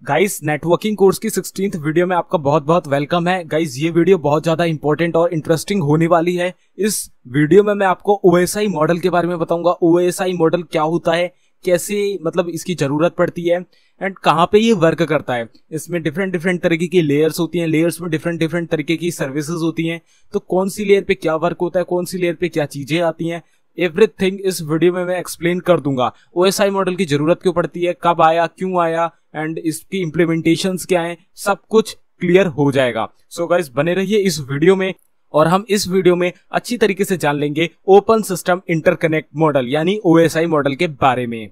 Guys networking course की 16th video में आपका बहुत बहुत वेलकम है। गाइस ये वीडियो बहुत ज्यादा इंपॉर्टेंट और इंटरेस्टिंग होने वाली है। इस वीडियो में मैं आपको OSI मॉडल के बारे में बताऊंगा। OSI मॉडल क्या होता है, कैसे मतलब इसकी जरूरत पड़ती है एंड कहाँ पे ये वर्क करता है। इसमें डिफरेंट डिफरेंट तरीके की लेयर्स होती हैं, लेयर्स में डिफरेंट डिफरेंट तरीके की सर्विसेज होती हैं। तो कौन सी लेयर पे क्या वर्क होता है, कौन सी लेयर पे क्या चीजें आती हैं, एवरीथिंग इस वीडियो में मैं एक्सप्लेन कर दूंगा। OSI मॉडल की जरूरत क्यों पड़ती है, कब आया, क्यों आया एंड इसकी इम्प्लीमेंटेशंस क्या हैं, सब कुछ क्लियर हो जाएगा। सो गाइस बने रहिए इस वीडियो में और हम इस वीडियो में अच्छी तरीके से जान लेंगे ओपन सिस्टम इंटरकनेक्ट मॉडल यानी OSI मॉडल के बारे में।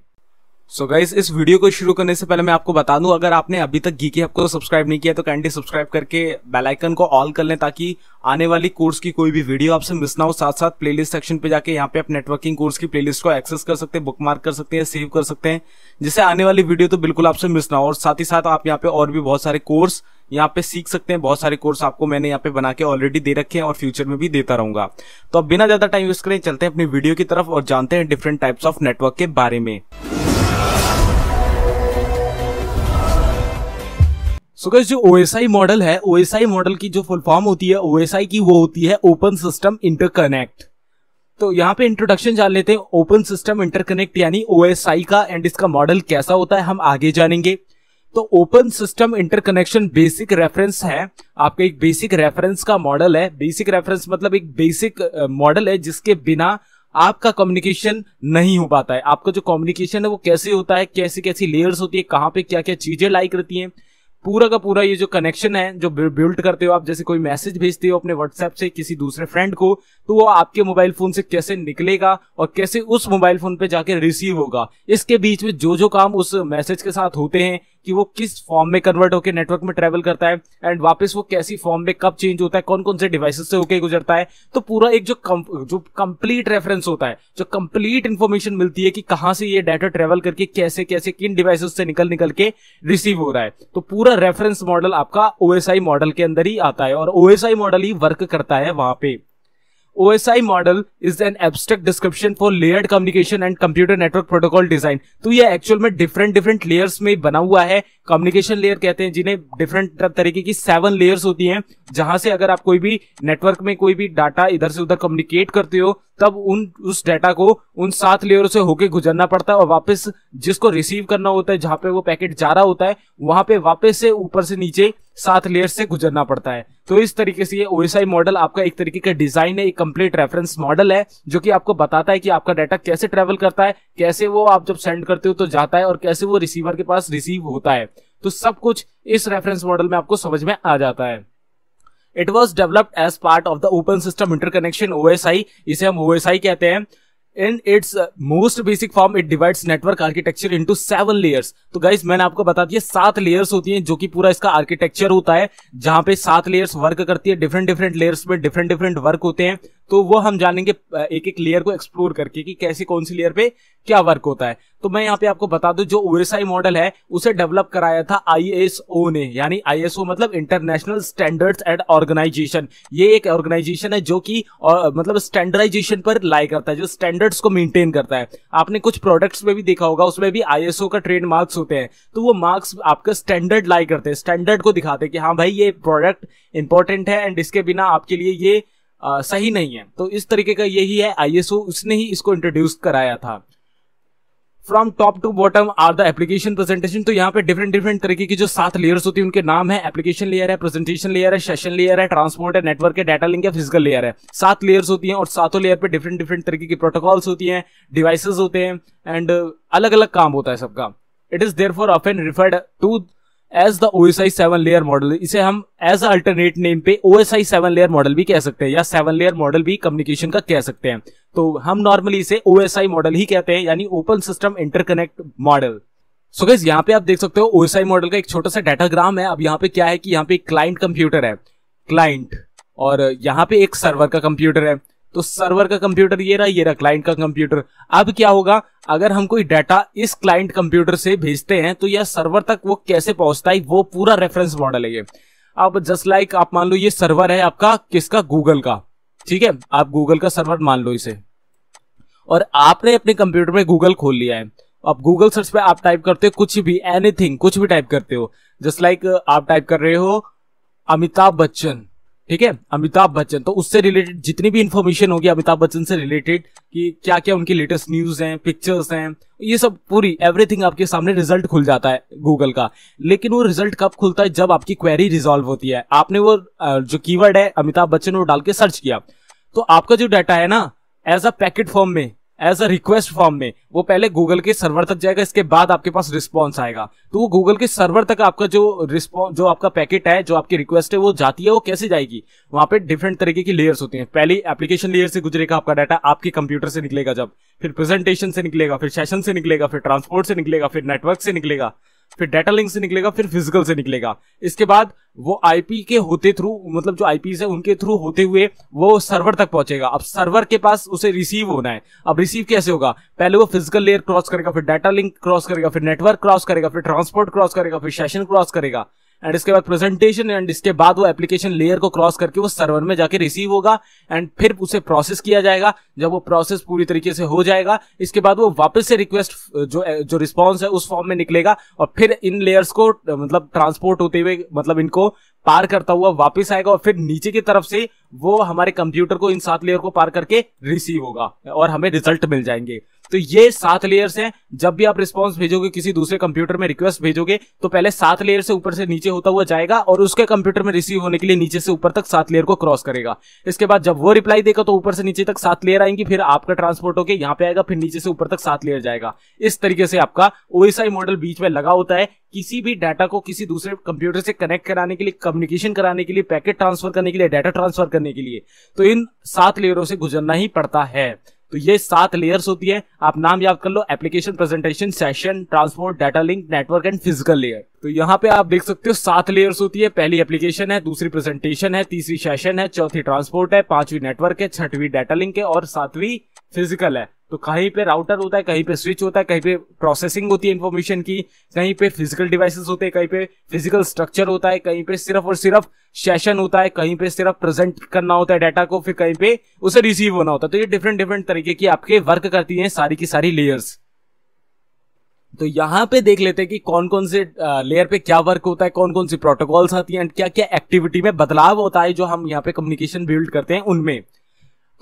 सो गाइस इस वीडियो को शुरू करने से पहले मैं आपको बता दूं, अगर आपने अभी तक गीकी हब को सब्सक्राइब नहीं किया तो काइंडली सब्सक्राइब करके बेल आइकन को ऑल कर लें ताकि आने वाली कोर्स की कोई भी वीडियो आपसे मिस ना हो। साथ साथ प्लेलिस्ट सेक्शन पे जाके यहाँ पे आप नेटवर्किंग कोर्स की प्लेलिस्ट को एक्सेस कर सकते हैं, बुकमार्क कर सकते हैं, सेव कर सकते हैं, जिससे आने वाली वीडियो तो बिल्कुल आपसे मिस ना हो। और साथ ही साथ आप यहाँ पे और भी बहुत सारे कोर्स यहाँ पे सीख सकते हैं। बहुत सारे कोर्स आपको मैंने यहाँ पे बना के ऑलरेडी दे रखे हैं और फ्यूचर में भी देता रहूंगा। तो अब बिना ज्यादा टाइम वेस्ट करें चलते हैं अपनी वीडियो की तरफ और जानते हैं डिफरेंट टाइप्स ऑफ नेटवर्क के बारे में। सो गाइस जो OSI मॉडल है, OSI मॉडल की जो फुल फॉर्म होती है OSI की, वो होती है ओपन सिस्टम इंटरकनेक्ट। तो यहाँ पे इंट्रोडक्शन जान लेते हैं ओपन सिस्टम इंटरकनेक्ट यानी OSI का एंड इसका मॉडल कैसा होता है हम आगे जानेंगे। तो open system interconnection basic reference है, आपका एक बेसिक रेफरेंस का मॉडल है। बेसिक रेफरेंस मतलब एक बेसिक मॉडल है जिसके बिना आपका कम्युनिकेशन नहीं हो पाता है। आपका जो कम्युनिकेशन है वो कैसे होता है, कैसी कैसी लेयर्स होती है, कहाँ पे क्या क्या चीजें लाई करती हैं, पूरा का पूरा ये जो कनेक्शन है जो बिल्ड करते हो आप, जैसे कोई मैसेज भेजते हो अपने व्हाट्सएप से किसी दूसरे फ्रेंड को, तो वो आपके मोबाइल फोन से कैसे निकलेगा और कैसे उस मोबाइल फोन पे जाके रिसीव होगा, इसके बीच में जो जो काम उस मैसेज के साथ होते हैं कि वो किस फॉर्म में कन्वर्ट होकर नेटवर्क में ट्रेवल करता है एंड वापस वो कैसी फॉर्म में कब चेंज होता है, कौन कौन से डिवाइसेस से होकर गुजरता है। तो पूरा एक जो कंप्लीट रेफरेंस होता है, जो कंप्लीट इंफॉर्मेशन मिलती है कि कहां से ये डाटा ट्रेवल करके कैसे कैसे किन डिवाइसेस से निकल के रिसीव हो रहा है। तो पूरा रेफरेंस मॉडल आपका OSI मॉडल के अंदर ही आता है और OSI मॉडल ही वर्क करता है वहां पे। OSI model is an abstract description for layered communication and computer network protocol design. तो ये एक्चुअल में डिफरेंट डिफरेंट लेयर्स में बना हुआ है। कम्युनिकेशन लेयर कहते हैं जिन्हें डिफरेंट तरीके की 7 लेयर्स होती हैं, जहां से अगर आप कोई भी नेटवर्क में कोई भी डाटा इधर से उधर कम्युनिकेट करते हो तब उस डाटा को उन 7 लेयरों से होके गुजरना पड़ता है और वापस जिसको रिसीव करना होता है, जहां पे वो पैकेट जा रहा होता है, वहां पे वापस से ऊपर से नीचे 7 लेयर्स से गुजरना पड़ता है। तो इस तरीके से ये OSI मॉडल आपका एक तरीके का डिजाइन है, एक कंप्लीट रेफरेंस मॉडल है जो कि आपको बताता है कि आपका डाटा कैसे ट्रेवल करता है, कैसे वो आप जब सेंड करते हो तो जाता है और कैसे वो रिसीवर के पास रिसीव होता है। तो सब कुछ इस रेफरेंस मॉडल में आपको समझ में आ जाता है। It was developed as part of the Open System Interconnection OSI, इसे हम OSI कहते हैं। In its most basic form, it divides network architecture into 7 layers। तो गाइस मैंने आपको बता दिया 7 लेयर्स होती हैं जो कि पूरा इसका आर्किटेक्चर होता है, जहां पे 7 लेयर्स वर्क करती है। डिफरेंट डिफरेंट लेयर्स में डिफरेंट डिफरेंट वर्क होते हैं, तो वो हम जानेंगे एक एक लेयर को एक्सप्लोर करके कि कैसे कौन सी लेयर पे क्या वर्क होता है। तो मैं यहाँ पे आपको बता दूं जो OSI मॉडल है उसे डेवलप कराया था ISO ने, यानी ISO मतलब इंटरनेशनल स्टैंडर्ड्स एंड ऑर्गेनाइजेशन। ये एक ऑर्गेनाइजेशन है जो कि मतलब स्टैंडर्डाइजेशन पर लाई करता है, जो स्टैंडर्ड्स को मेंटेन करता है। आपने कुछ प्रोडक्ट्स में भी देखा होगा, उसमें भी ISO का ट्रेड मार्क्स होते हैं, तो वो मार्क्स आपका स्टैंडर्ड लाई करते हैं, स्टैंडर्ड को दिखाते हैं कि हाँ भाई ये प्रोडक्ट इंपॉर्टेंट है एंड इसके बिना आपके लिए ये सही नहीं है। तो इस तरीके का यही है ISO, उसने ही इसको इंट्रोड्यूस कराया था। From top to bottom are the application presentation. तो यहाँ पे डिफरेंट डिफरेंट तरीके की जो 7 लेयर्स होती है उनके नाम है। एप्लीकेशन लेयर है, प्रेजेंटेशन लेयर है, सेशन लेयर है, ट्रांसपोर्ट है, नेटवर्क है, डाटा लिंक है, फिजिकल लेयर है। 7 लेयर्स होती हैं और 7 लेयर पे डिफरेंट डिफरेंट तरीके की प्रोटोकॉल्स होती हैं, डिवाइसेस होते हैं एंड अलग अलग काम होता है सबका। It is therefore often referred to as the OSI 7 layer model. इसे हम एज अल्टरनेट नेम पे OSI 7 लेयर मॉडल भी कह सकते हैं या 7 लेयर मॉडल भी कम्युनिकेशन का कह सकते हैं। तो हम नॉर्मली इसे OSI मॉडल ही कहते हैं, यानी open system interconnect model. So guys यहाँ पे आप देख सकते हो OSI मॉडल का एक छोटा सा डाटाग्राम है। अब यहाँ पे क्या है कि यहाँ पे एक क्लाइंट कंप्यूटर है, क्लाइंट, और यहाँ पे एक सर्वर का कंप्यूटर है। तो सर्वर का कंप्यूटर ये रहा क्लाइंट का कंप्यूटर। अब क्या होगा, अगर हम कोई डाटा इस क्लाइंट कंप्यूटर से भेजते हैं तो यह सर्वर तक वो कैसे पहुंचता है, वो पूरा रेफरेंस मॉडल है ये। अब जस्ट लाइक आप मान लो ये सर्वर है आपका किसका, गूगल का, ठीक है, आप गूगल का सर्वर मान लो इसे, और आपने अपने कंप्यूटर में गूगल खोल लिया है। अब गूगल सर्च पे आप टाइप करते हो कुछ भी, एनीथिंग, कुछ भी टाइप करते हो, जस्ट लाइक आप टाइप कर रहे हो अमिताभ बच्चन, ठीक है, अमिताभ बच्चन, तो उससे रिलेटेड जितनी भी इंफॉर्मेशन होगी अमिताभ बच्चन से रिलेटेड कि क्या क्या उनकी लेटेस्ट न्यूज हैं, पिक्चर्स हैं, ये सब पूरी एवरीथिंग आपके सामने रिजल्ट खुल जाता है गूगल का। लेकिन वो रिजल्ट कब खुलता है? जब आपकी क्वेरी रिजॉल्व होती है। आपने वो जो कीवर्ड है अमिताभ बच्चन वो डाल के सर्च किया, तो आपका जो डाटा है ना, एज अ पैकेट फॉर्म में, एज अ रिक्वेस्ट फॉर्म में, वो पहले गूगल के सर्वर तक जाएगा, इसके बाद आपके पास रिस्पॉन्स आएगा। तो वो गूगल के सर्वर तक आपका जो रिस्पॉन्स, जो आपका पैकेट है, जो आपकी रिक्वेस्ट है वो जाती है, वो कैसे जाएगी? वहां पे डिफरेंट तरीके की लेयर्स होती हैं। पहली एप्लीकेशन लेयर से गुजरेगा आपका डाटा, आपके कंप्यूटर से निकलेगा जब, फिर प्रेजेंटेशन से निकलेगा, फिर सेशन से निकलेगा, फिर ट्रांसपोर्ट से निकलेगा, फिर नेटवर्क से निकलेगा, फिर डाटा लिंक से निकलेगा, फिर फिजिकल से निकलेगा। इसके बाद वो आईपी के होते थ्रू, मतलब जो आईपीज है उनके थ्रू होते हुए वो सर्वर तक पहुंचेगा। अब सर्वर के पास उसे रिसीव होना है। अब रिसीव कैसे होगा? पहले वो फिजिकल लेयर क्रॉस करेगा, फिर डाटा लिंक क्रॉस करेगा, फिर नेटवर्क क्रॉस करेगा, फिर ट्रांसपोर्ट क्रॉस करेगा, फिर सेशन क्रॉस करेगा, एंड इसके बाद प्रेजेंटेशन, एंड इसके बाद वो एप्लीकेशन लेयर को क्रॉस करके वो सर्वर में जाके रिसीव होगा, एंड फिर उसे प्रोसेस किया जाएगा। जब वो प्रोसेस पूरी तरीके से हो जाएगा, इसके बाद वो वापस से रिक्वेस्ट जो रिस्पॉन्स है उस फॉर्म में निकलेगा, और फिर इन लेयर्स को मतलब ट्रांसपोर्ट होते हुए, मतलब इनको पार करता हुआ वापस आएगा, और फिर नीचे की तरफ से वो हमारे कंप्यूटर को इन 7 लेयर को पार करके रिसीव होगा और हमें रिजल्ट मिल जाएंगे। तो ये 7 लेयर्स हैं। जब भी आप रिस्पांस भेजोगे, किसी दूसरे कंप्यूटर में रिक्वेस्ट भेजोगे, तो पहले 7 लेयर से ऊपर से नीचे होता हुआ जाएगा, और उसके कंप्यूटर में रिसीव होने के लिए नीचे से ऊपर तक 7 लेयर को क्रॉस करेगा। इसके बाद जब वो रिप्लाई देगा तो ऊपर से नीचे तक 7 लेयर आएंगी, फिर आपका ट्रांसपोर्ट होकर यहाँ पे आएगा, फिर नीचे से ऊपर तक 7 लेयर जाएगा। इस तरीके से आपका ओएसआई मॉडल बीच में लगा होता है, किसी भी डाटा को किसी दूसरे कंप्यूटर से कनेक्ट कराने के लिए, कम्युनिकेशन कराने के लिए, पैकेट ट्रांसफर करने के लिए, डाटा ट्रांसफर करने के लिए, तो इन 7 लेयरों से गुजरना ही पड़ता है। तो ये 7 लेयर्स होती है। आप नाम याद कर लो, application, presentation, session, transport, data link, network and physical layer. तो यहाँ पे आप देख सकते हो 7 लेयर्स होती है। पहली एप्लीकेशन है, दूसरी प्रेजेंटेशन है, तीसरी सेशन है, चौथी ट्रांसपोर्ट है, 5वीं नेटवर्क है, 6वीं डाटा लिंक है, और 7वीं फिजिकल है। तो कहीं पे राउटर होता है, कहीं पे स्विच होता है, कहीं पे प्रोसेसिंग होती है इंफॉर्मेशन की, कहीं पे फिजिकल डिवाइसेस होते हैं, कहीं पे फिजिकल स्ट्रक्चर होता है, कहीं पे सिर्फ और सिर्फ सेशन होता है, कहीं पे सिर्फ प्रेजेंट करना होता है डाटा को, फिर कहीं पे उसे रिसीव होना होता है। तो ये डिफरेंट तरीके की आपके वर्क करती हैं सारी की सारी लेयर्स। तो यहां पे देख लेते हैं कि कौन कौन से लेयर पे क्या वर्क होता है, कौन कौन सी प्रोटोकॉल्स आती हैं, क्या क्या एक्टिविटी में बदलाव होता है जो हम यहाँ पे कम्युनिकेशन बिल्ड करते हैं उनमें।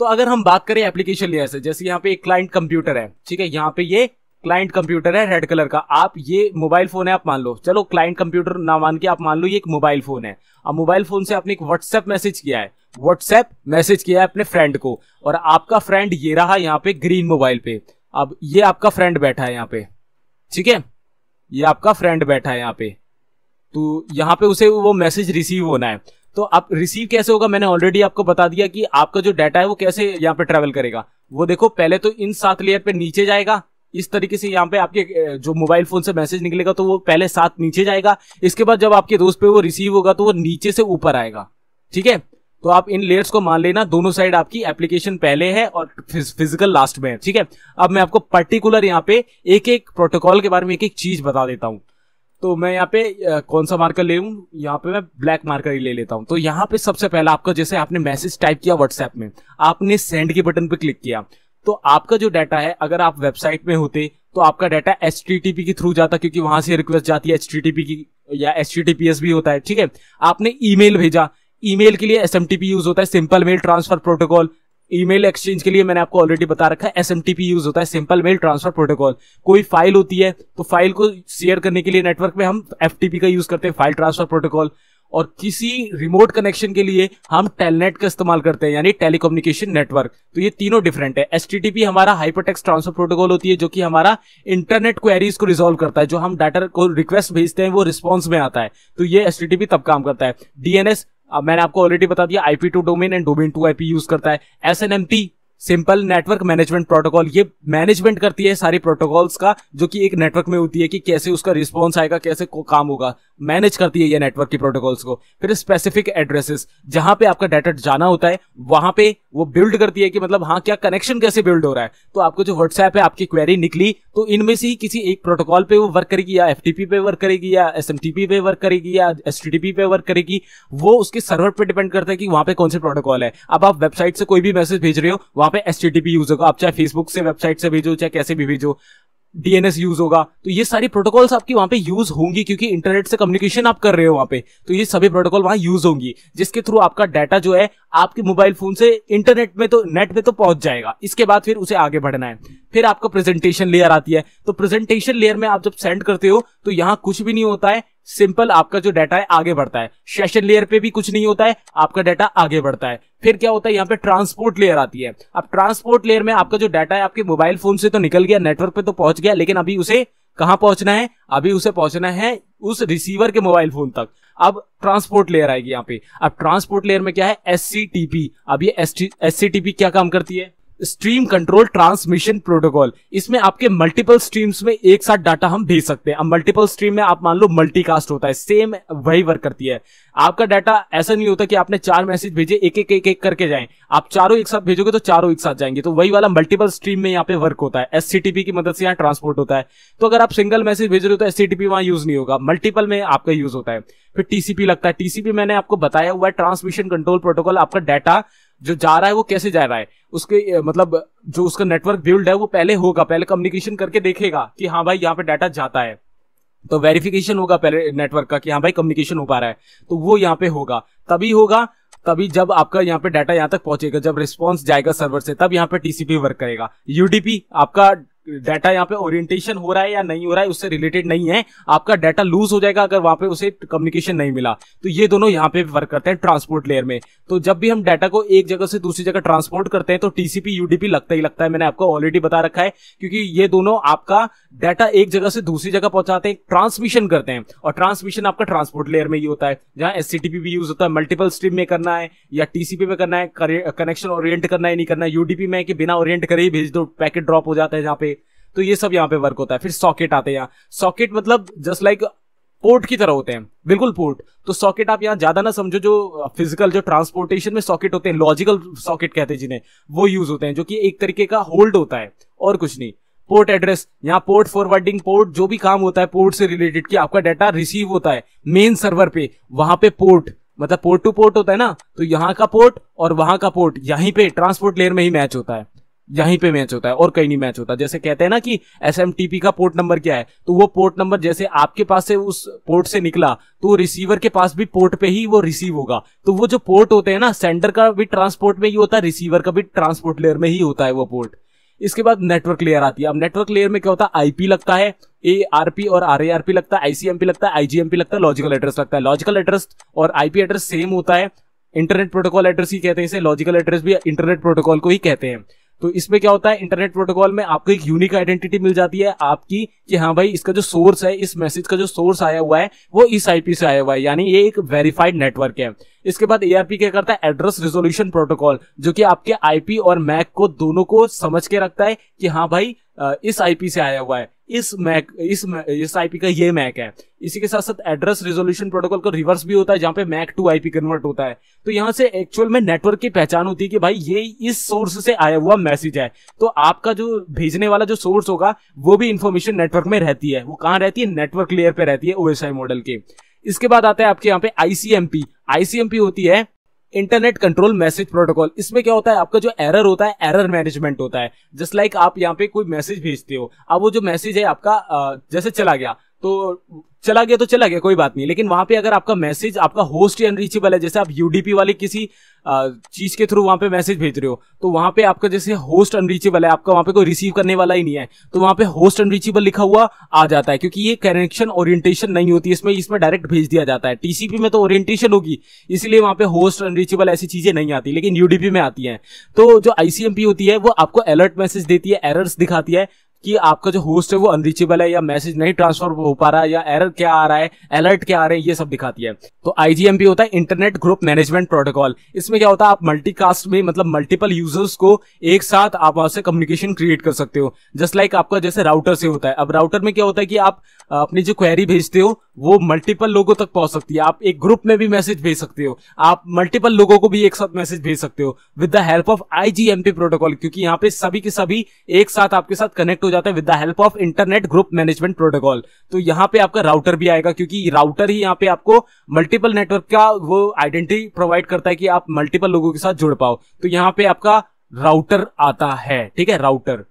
तो अगर हम बात करें एप्लीकेशन लेयर से, जैसे यहाँ पे एक क्लाइंट कंप्यूटर है, ठीक है, यहाँ पे ये क्लाइंट कंप्यूटर है रेड कलर का। आप ये मोबाइल फोन है, आप मान लो, चलो क्लाइंट कंप्यूटर ना मान के आप मान लो ये एक मोबाइल फोन है। अब मोबाइल फोन से आपने एक व्हाट्सएप मैसेज किया है, व्हाट्सएप मैसेज किया है अपने फ्रेंड को, और आपका फ्रेंड ये रहा यहाँ पे ग्रीन मोबाइल पे। अब ये आपका फ्रेंड बैठा है यहाँ पे, ठीक है, ये आपका फ्रेंड बैठा है यहाँ पे, तो यहाँ पे उसे वो मैसेज रिसीव होना है। तो अब रिसीव कैसे होगा, मैंने ऑलरेडी आपको बता दिया कि आपका जो डाटा है वो कैसे यहाँ पे ट्रेवल करेगा। वो देखो, पहले तो इन 7 लेयर पे नीचे जाएगा, इस तरीके से यहाँ पे आपके जो मोबाइल फोन से मैसेज निकलेगा तो वो पहले 7 नीचे जाएगा। इसके बाद जब आपके दोस्त पे वो रिसीव होगा तो वो नीचे से ऊपर आएगा, ठीक है। तो आप इन लेयर्स को मान लेना, दोनों साइड आपकी एप्लीकेशन पहले है और फिजिकल लास्ट में है, ठीक है। अब मैं आपको पर्टिकुलर यहाँ पे एक एक प्रोटोकॉल के बारे में एक एक चीज बता देता हूँ। तो मैं यहाँ पे कौन सा मार्कर ले लूं, यहाँ पे मैं ब्लैक मार्कर ही ले लेता हूं। तो यहाँ पे सबसे पहला आपका, जैसे आपने मैसेज टाइप किया व्हाट्सएप में, आपने सेंड के बटन पे क्लिक किया, तो आपका जो डाटा है, अगर आप वेबसाइट में होते तो आपका डाटा HTTP के थ्रू जाता, क्योंकि वहां से रिक्वेस्ट जाती है HTTP की, या HTTPS भी होता है, ठीक है। आपने ईमेल भेजा, ईमेल के लिए SMTP यूज होता है, simple mail transfer protocol. Email exchange के लिए मैंने आपको ऑलरेडी बता रखा है, SMTP यूज होता है, सिंपल मेल ट्रांसफर प्रोटोकॉल। कोई फाइल होती है तो फाइल को शेयर करने के लिए नेटवर्क में हम FTP का यूज करते हैं, फाइल ट्रांसफर प्रोटोकॉल। और किसी रिमोट कनेक्शन के लिए हम टेलनेट का इस्तेमाल करते हैं, यानी टेलीकम्युनिकेशन नेटवर्क। तो ये तीनों डिफरेंट है। HTTP हमारा हाइपरटेक्स्ट ट्रांसफर प्रोटोकॉल होती है, जो कि हमारा इंटरनेट क्वेरीज को रिजॉल्व करता है, जो हम डाटा को रिक्वेस्ट भेजते हैं वो रिस्पॉन्स में आता है, तो ये HTTP तब काम करता है। DNS मैंने आपको ऑलरेडी बता दिया, IP to domain and domain to IP use करता है। SNMP simple network management protocol, ये मैनेजमेंट करती है सारी प्रोटोकॉल्स का जो कि एक नेटवर्क में होती है, कि कैसे उसका रिस्पॉन्स आएगा, कैसे काम होगा, मैनेज करती है ये नेटवर्क की प्रोटोकॉल्स को। फिर स्पेसिफिक एड्रेसेस, जहां पे आपका डाटा जाना होता है वहां पे वो बिल्ड करती है कि मतलब हाँ क्या कनेक्शन कैसे बिल्ड हो रहा है। तो आपको जो व्हाट्सएप है, आपकी क्वेरी निकली, तो इनमें से ही किसी एक प्रोटोकॉल पे वो वर्क करेगी, या FTP पे वर्क करेगी, या SMTP पे वर्क करेगी, या HTTP पे वर्क करेगी। वो उसके सर्वर पे डिपेंड करता है कि वहां पे कौन से प्रोटोकॉल है। अब आप वेबसाइट से कोई भी मैसेज भेज रहे हो, वहां पे HTTP यूज होगा, आप चाहे फेसबुक से, वेबसाइट से भेजो, चाहे कैसे भी भेजो। डीएनएस यूज होगा। तो ये सारी प्रोटोकॉल्स आपकी वहां पे यूज होंगी क्योंकि इंटरनेट से कम्युनिकेशन आप कर रहे हो वहां पे, तो ये सभी प्रोटोकॉल वहां यूज होंगी जिसके थ्रू आपका डाटा जो है आपके मोबाइल फोन से इंटरनेट में तो नेट में तो पहुंच जाएगा। इसके बाद फिर उसे आगे बढ़ना है। फिर आपका प्रेजेंटेशन लेयर आती है। तो प्रेजेंटेशन लेयर में आप जब सेंड करते हो तो यहां कुछ भी नहीं होता है, सिंपल आपका जो डाटा है आगे बढ़ता है। सेशन लेयर पे भी कुछ नहीं होता है, आपका डाटा आगे बढ़ता है। फिर क्या होता है, यहाँ पे ट्रांसपोर्ट लेयर आती है। अब ट्रांसपोर्ट लेयर में आपका जो डाटा है आपके मोबाइल फोन से तो निकल गया, नेटवर्क पे तो पहुंच गया, लेकिन अभी उसे कहां पहुंचना है, अभी उसे पहुंचना है उस रिसीवर के मोबाइल फोन तक। अब ट्रांसपोर्ट लेयर आएगी यहाँ पे। अब ट्रांसपोर्ट लेयर में क्या है, एससीटीपी। अब ये एससीटीपी क्या काम करती है, स्ट्रीम कंट्रोल ट्रांसमिशन प्रोटोकॉल। इसमें आपके मल्टीपल स्ट्रीम्स में एक साथ डाटा हम भेज सकते हैं। अब मल्टीपल स्ट्रीम में आप मान लो मल्टीकास्ट होता है, सेम वही वर्क करती है। आपका डाटा ऐसा नहीं होता कि आपने 4 मैसेज भेजे एक एक करके जाएं, आप चारों एक साथ भेजोगे तो चारों एक साथ जाएंगे। तो वही वाला मल्टीपल स्ट्रीम में यहाँ पे वर्क होता है। एससीटीपी की मदद से यहाँ ट्रांसपोर्ट होता है। तो अगर आप सिंगल मैसेज भेज रहे हो तो एससीटीपी वहां यूज नहीं होगा, मल्टीपल में आपका यूज होता है। फिर टीसीपी लगता है। टीसीपी मैंने आपको बताया हुआ है, ट्रांसमिशन कंट्रोल प्रोटोकॉल। आपका डाटा जो जा रहा है वो कैसे जा रहा है, उसके मतलब जो उसका नेटवर्क बिल्ड है वो पहले होगा, पहले कम्युनिकेशन करके देखेगा कि हाँ भाई यहाँ पे डाटा जाता है, तो वेरिफिकेशन होगा पहले नेटवर्क का कि हाँ भाई कम्युनिकेशन हो पा रहा है, तो वो यहाँ पे होगा। तभी जब आपका यहाँ पे डाटा यहाँ तक पहुंचेगा, जब रिस्पॉन्स जाएगा सर्वर से, तब यहाँ पे टीसीपी वर्क करेगा। यूडीपी आपका डाटा यहाँ पे ओरिएंटेशन हो रहा है या नहीं हो रहा है उससे रिलेटेड नहीं है, आपका डाटा लूज हो जाएगा अगर वहां पे उसे कम्युनिकेशन नहीं मिला। तो ये दोनों यहाँ पे वर्क करते हैं ट्रांसपोर्ट लेयर में। तो जब भी हम डाटा को एक जगह से दूसरी जगह ट्रांसपोर्ट करते हैं तो टीसीपी यूडीपी लगता ही लगता है, मैंने आपको ऑलरेडी बता रखा है, क्योंकि ये दोनों आपका डाटा एक जगह से दूसरी जगह पहुंचाते हैं, ट्रांसमिशन करते हैं। और ट्रांसमिशन आपका ट्रांसपोर्ट लेयर में ही होता है, जहां एससीटीपी भी यूज होता है। मल्टीपल स्ट्रीम में करना है या टीसीपी में करना है, कनेक्शन ओरिएंट करना है नहीं करना है, यूडीपी में कि बिना ओरिएंट करे ही भेज दो, पैकेट ड्रॉप हो जाता है जहां पे। तो ये सब यहाँ पे वर्क होता है। फिर सॉकेट आते हैं यहाँ। सॉकेट मतलब जस्ट लाइक पोर्ट की तरह होते हैं, बिल्कुल पोर्ट। तो सॉकेट आप यहाँ ज्यादा ना समझो, जो फिजिकल जो ट्रांसपोर्टेशन में सॉकेट होते हैं, लॉजिकल सॉकेट कहते हैं जिन्हें, वो यूज होते हैं, जो कि एक तरीके का होल्ड होता है और कुछ नहीं। पोर्ट एड्रेस, यहाँ पोर्ट फॉरवर्डिंग, पोर्ट जो भी काम होता है पोर्ट से रिलेटेड, कि आपका डाटा रिसीव होता है मेन सर्वर पे, वहां पे पोर्ट मतलब पोर्ट टू पोर्ट होता है ना, तो यहाँ का पोर्ट और वहां का पोर्ट यहीं पे ट्रांसपोर्ट लेयर में ही मैच होता है, यहीं पे मैच होता है और कहीं नहीं मैच होता। जैसे कहते हैं ना कि एसएमटीपी का पोर्ट नंबर क्या है, तो वो पोर्ट नंबर जैसे आपके पास से उस पोर्ट से निकला तो रिसीवर के पास भी पोर्ट पे ही वो रिसीव होगा। तो वो जो पोर्ट होते हैं ना, सेंडर का भी ट्रांसपोर्ट में ही होता है, रिसीवर का भी ट्रांसपोर्ट लेयर में ही होता है वो पोर्ट। इसके बाद नेटवर्क लेयर आती है। अब नेटवर्क लेयर में क्या होता है, आईपी लगता है, एआरपी और आरएआरपी लगता है, आईसीएमपी लगता है, आईजीएमपी लगता है, लॉजिकल एड्रेस लगता है। लॉजिकल एड्रेस और आईपी एड्रेस सेम होता है, इंटरनेट प्रोटोकॉल एड्रेस ही कहते हैं इसे, लॉजिकल एड्रेस भी इंटरनेट प्रोटोकॉल को ही कहते हैं। तो इसमें क्या होता है, इंटरनेट प्रोटोकॉल में आपको एक यूनिक आइडेंटिटी मिल जाती है आपकी, कि हाँ भाई इसका जो सोर्स है, इस मैसेज का जो सोर्स आया हुआ है वो इस आईपी से आया हुआ है, यानी ये एक वेरीफाइड नेटवर्क है। इसके बाद एआरपी क्या करता है, एड्रेस रिजोल्यूशन प्रोटोकॉल, जो कि आपके आईपी और मैक को दोनों को समझ के रखता है कि हाँ भाई इस आईपी से आया हुआ है, इस आईपी का ये मैक है। इसी के साथ साथ एड्रेस रिजोल्यूशन प्रोटोकॉल का रिवर्स भी होता है, जहां पे मैक टू आईपी कन्वर्ट होता है। तो यहां से एक्चुअल में नेटवर्क की पहचान होती है कि भाई ये इस सोर्स से आया हुआ मैसेज है। तो आपका जो भेजने वाला जो सोर्स होगा वो भी इंफॉर्मेशन नेटवर्क में रहती है। वो कहां रहती है, नेटवर्क लेयर पे रहती है, ओएसआई मॉडल के। इसके बाद आता है आपके यहाँ पे आईसीएमपी। आईसीएमपी होती है इंटरनेट कंट्रोल मैसेज प्रोटोकॉल। इसमें क्या होता है, आपका जो एरर होता है, एरर मैनेजमेंट होता है। जस्ट लाइक आप यहाँ पे कोई मैसेज भेजते हो, अब वो जो मैसेज है आपका जैसे चला गया तो चला गया कोई बात नहीं, लेकिन वहां पे अगर आपका मैसेज आपका होस्ट अनरीचेबल है, जैसे आप यूडीपी वाली किसी चीज के थ्रू वहां पे मैसेज भेज रहे हो, तो वहां पे आपका जैसे होस्ट अनरीचेबल है, आपका वहां पे कोई रिसीव करने वाला ही नहीं है, तो वहां पे होस्ट अनरीचेबल लिखा हुआ आ जाता है, क्योंकि ये कनेक्शन ओरिएंटेशन नहीं होती इसमें डायरेक्ट भेज दिया जाता है। टीसीपी में तो ओरिएंटेशन होगी, इसलिए वहां पे होस्ट अनरीचेबल ऐसी चीजें नहीं आती, लेकिन यूडीपी में आती है। तो जो आईसीएमपी होती है वो आपको अलर्ट मैसेज देती है, एरर्स दिखाती है कि आपका जो होस्ट है वो अनरीचेबल है, या मैसेज नहीं ट्रांसफर हो पा रहा है, या एरर क्या आ रहा है, अलर्ट क्या आ रहे हैं, ये सब दिखाती है। तो आईजीएमपी होता है इंटरनेट ग्रुप मैनेजमेंट प्रोटोकॉल। इसमें क्या होता है, आप मल्टीकास्ट में मतलब मल्टीपल यूजर्स को एक साथ आप वहां से कम्युनिकेशन क्रिएट कर सकते हो, जस्ट लाइक आपका जैसे राउटर से होता है। अब राउटर में क्या होता है कि आप अपनी जो क्वेरी भेजते हो वो मल्टीपल लोगों तक पहुंच सकती है, आप एक ग्रुप में भी मैसेज भेज सकते हो, आप मल्टीपल लोगों को भी एक साथ मैसेज भेज सकते हो with the help of IGMP protocol, क्योंकि यहाँ पे सभी के सभी एक साथ आपके साथ कनेक्ट हो जाता है with the help of internet group management protocol. तो यहाँ पे आपका राउटर भी आएगा, क्योंकि राउटर ही यहाँ पे आपको मल्टीपल नेटवर्क का वो आइडेंटिटी प्रोवाइड करता है कि आप मल्टीपल लोगों के साथ जुड़ पाओ। तो यहाँ पे आपका राउटर आता है, ठीक है, राउटर।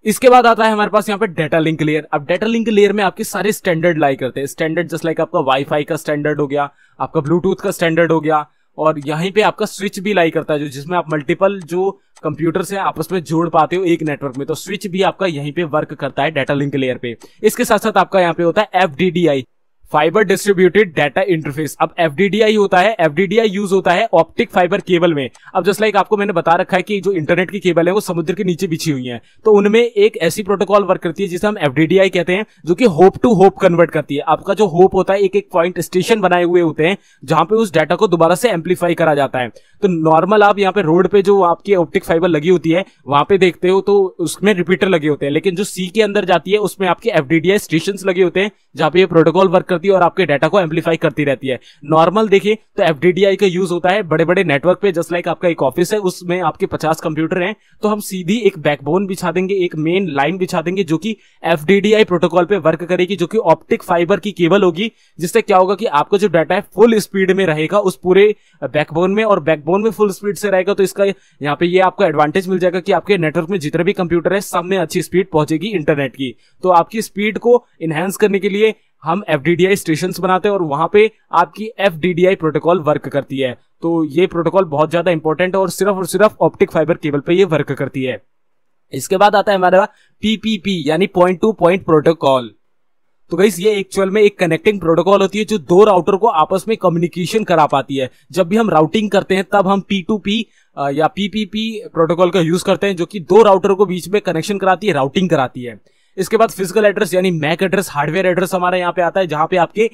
इसके बाद आता है हमारे पास यहाँ पे डाटा लिंक लेयर। अब डाटा लिंक लेयर में आपके सारे स्टैंडर्ड लाई करते हैं। स्टैंडर्ड जस्ट लाइक आपका वाईफाई का स्टैंडर्ड हो गया, आपका ब्लूटूथ का स्टैंडर्ड हो गया, और यहीं पे आपका स्विच भी लाई करता है, जो जिसमें आप मल्टीपल जो कंप्यूटर से आपस में जोड़ पाते हो एक नेटवर्क में। तो स्विच भी आपका यहीं पे वर्क करता है डाटा लिंक लेयर पे। इसके साथ साथ आपका यहाँ पे होता है FDDI, fibre distributed data interface. अब FDDI होता है, FDDI यूज होता है ऑप्टिक फाइबर केबल में। अब जस्ट लाइक आपको मैंने बता रखा है कि जो इंटरनेट की केबल है वो समुद्र के नीचे बिछी हुई है, तो उनमें एक ऐसी प्रोटोकॉल वर्क करती है जिसे हम FDDI कहते हैं, जो कि होप टू होप कन्वर्ट करती है। आपका जो होप होता है, एक एक पॉइंट स्टेशन बनाए हुए होते हैं जहां पे उस डाटा को दोबारा से एम्पलीफाई करा जाता है। तो नॉर्मल आप यहाँ पे रोड पे जो आपकी ऑप्टिक फाइबर लगी होती है वहां पे देखते हो तो उसमें रिपीटर लगे होते हैं, लेकिन जो सी के अंदर जाती है उसमें आपके FDDI स्टेशन लगे होते हैं जहां पे ये प्रोटोकॉल वर्क करती है और आपके डाटा को एम्पलीफाई करती रहती है। नॉर्मल देखिए तो FDDI का यूज होता है बड़े बड़े नेटवर्क पे, जस्ट लाइक आपका एक ऑफिस है उसमें आपके 50 कंप्यूटर हैं, तो हम सीधी एक बैकबोन बिछा देंगे, एक मेन लाइन बिछा देंगे जो कि FDDI प्रोटोकॉल पे वर्क करेगी, जो कि ऑप्टिक फाइबर की केबल होगी, जिससे क्या होगा कि आपका जो डाटा है फुल स्पीड में रहेगा उस पूरे बैकबोन में, और बैकबोन में फुल स्पीड से रहेगा। तो इसका यहाँ पे ये आपको एडवांटेज मिल जाएगा कि आपके नेटवर्क में जितने भी कंप्यूटर है सब में अच्छी स्पीड पहुंचेगी इंटरनेट की। तो आपकी स्पीड को इनहेंस करने के लिए हम FDDI स्टेशंस बनाते हैं और वहां पे आपकी FDDI प्रोटोकॉल वर्क करती है। तो ये प्रोटोकॉल बहुत ज्यादा इंपॉर्टेंट है और सिर्फ ऑप्टिक फाइबर केबल पे ये वर्क करती है। इसके बाद आता है हमारा PPP यानी पॉइंट टू पॉइंट प्रोटोकॉल। तो गाइस ये एक्चुअल में एक कनेक्टिंग प्रोटोकॉल होती है जो दो राउटर को आपस में कम्युनिकेशन करा पाती है। जब भी हम राउटिंग करते हैं तब हम P2P या PPP प्रोटोकॉल का यूज करते हैं, जो कि दो राउटर को बीच में कनेक्शन कराती है, राउटिंग कराती है। इसके बाद फिजिकल एड्रेस यानी मैक एड्रेस, हार्डवेयर एड्रेस हमारा यहाँ पे आता है, जहां पे आपके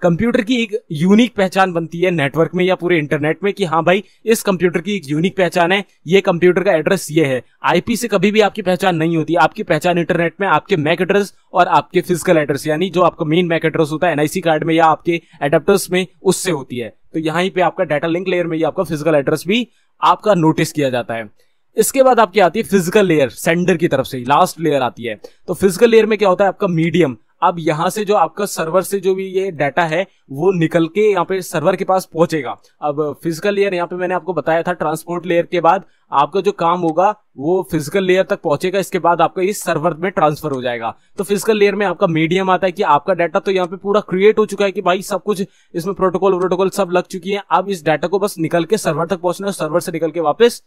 कंप्यूटर की एक यूनिक पहचान बनती है नेटवर्क में या पूरे इंटरनेट में कि हाँ भाई इस कंप्यूटर की एक यूनिक पहचान है, ये कंप्यूटर का एड्रेस ये है। IP से कभी भी आपकी पहचान नहीं होती, आपकी पहचान इंटरनेट में आपके मैक एड्रेस और आपके फिजिकल एड्रेस यानी जो आपका मेन मैक एड्रेस होता है NIC कार्ड में या आपके एडेप्टर्स में, उससे होती है। तो यहीं पे आपका डाटा लिंक लेयर में आपका फिजिकल एड्रेस भी आपका नोटिस किया जाता है। इसके बाद आपकी आती है फिजिकल लेयर, सेंडर की तरफ से लास्ट लेयर आती है। तो फिजिकल लेयर में क्या होता है आपका मीडियम। अब यहां से जो आपका सर्वर से जो भी ये डाटा है वो निकल के यहाँ पे सर्वर के पास पहुंचेगा। अब फिजिकल लेयर यहाँ पे मैंने आपको बताया था, ट्रांसपोर्ट लेयर के बाद आपका जो काम होगा वो फिजिकल लेयर तक पहुंचेगा, इसके बाद आपका इस सर्वर में ट्रांसफर हो जाएगा। तो फिजिकल लेयर में आपका मीडियम आता है कि आपका डाटा तो यहाँ पे पूरा क्रिएट हो चुका है कि भाई सब कुछ इसमें प्रोटोकॉल सब लग चुकी है। अब इस डाटा को बस निकल के सर्वर तक पहुंचना है, सर्वर से निकल के वापस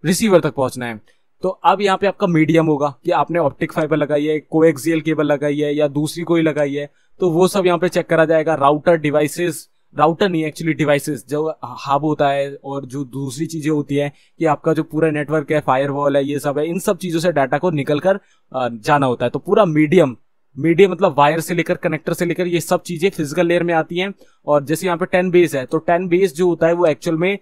रिसीवर तक पहुंचना है। तो अब यहाँ पे आपका मीडियम होगा कि आपने ऑप्टिक फाइबर लगाई है, कोएक्सियल केबल लगाई है या दूसरी कोई लगाई है, तो वो सब यहाँ पे चेक करा जाएगा। राउटर डिवाइसेस, राउटर नहीं एक्चुअली डिवाइसेस जो हब होता है और जो दूसरी चीजें होती है कि आपका जो पूरा नेटवर्क है, फायरवॉल है, ये सब है, इन सब चीजों से डाटा को निकल कर जाना होता है। तो पूरा मीडियम मतलब वायर से लेकर कनेक्टर से लेकर ये सब चीजें फिजिकल लेयर में आती हैं। और जैसे यहाँ पे 10 बेस है, तो 10 बेस जो होता है वो एक्चुअल में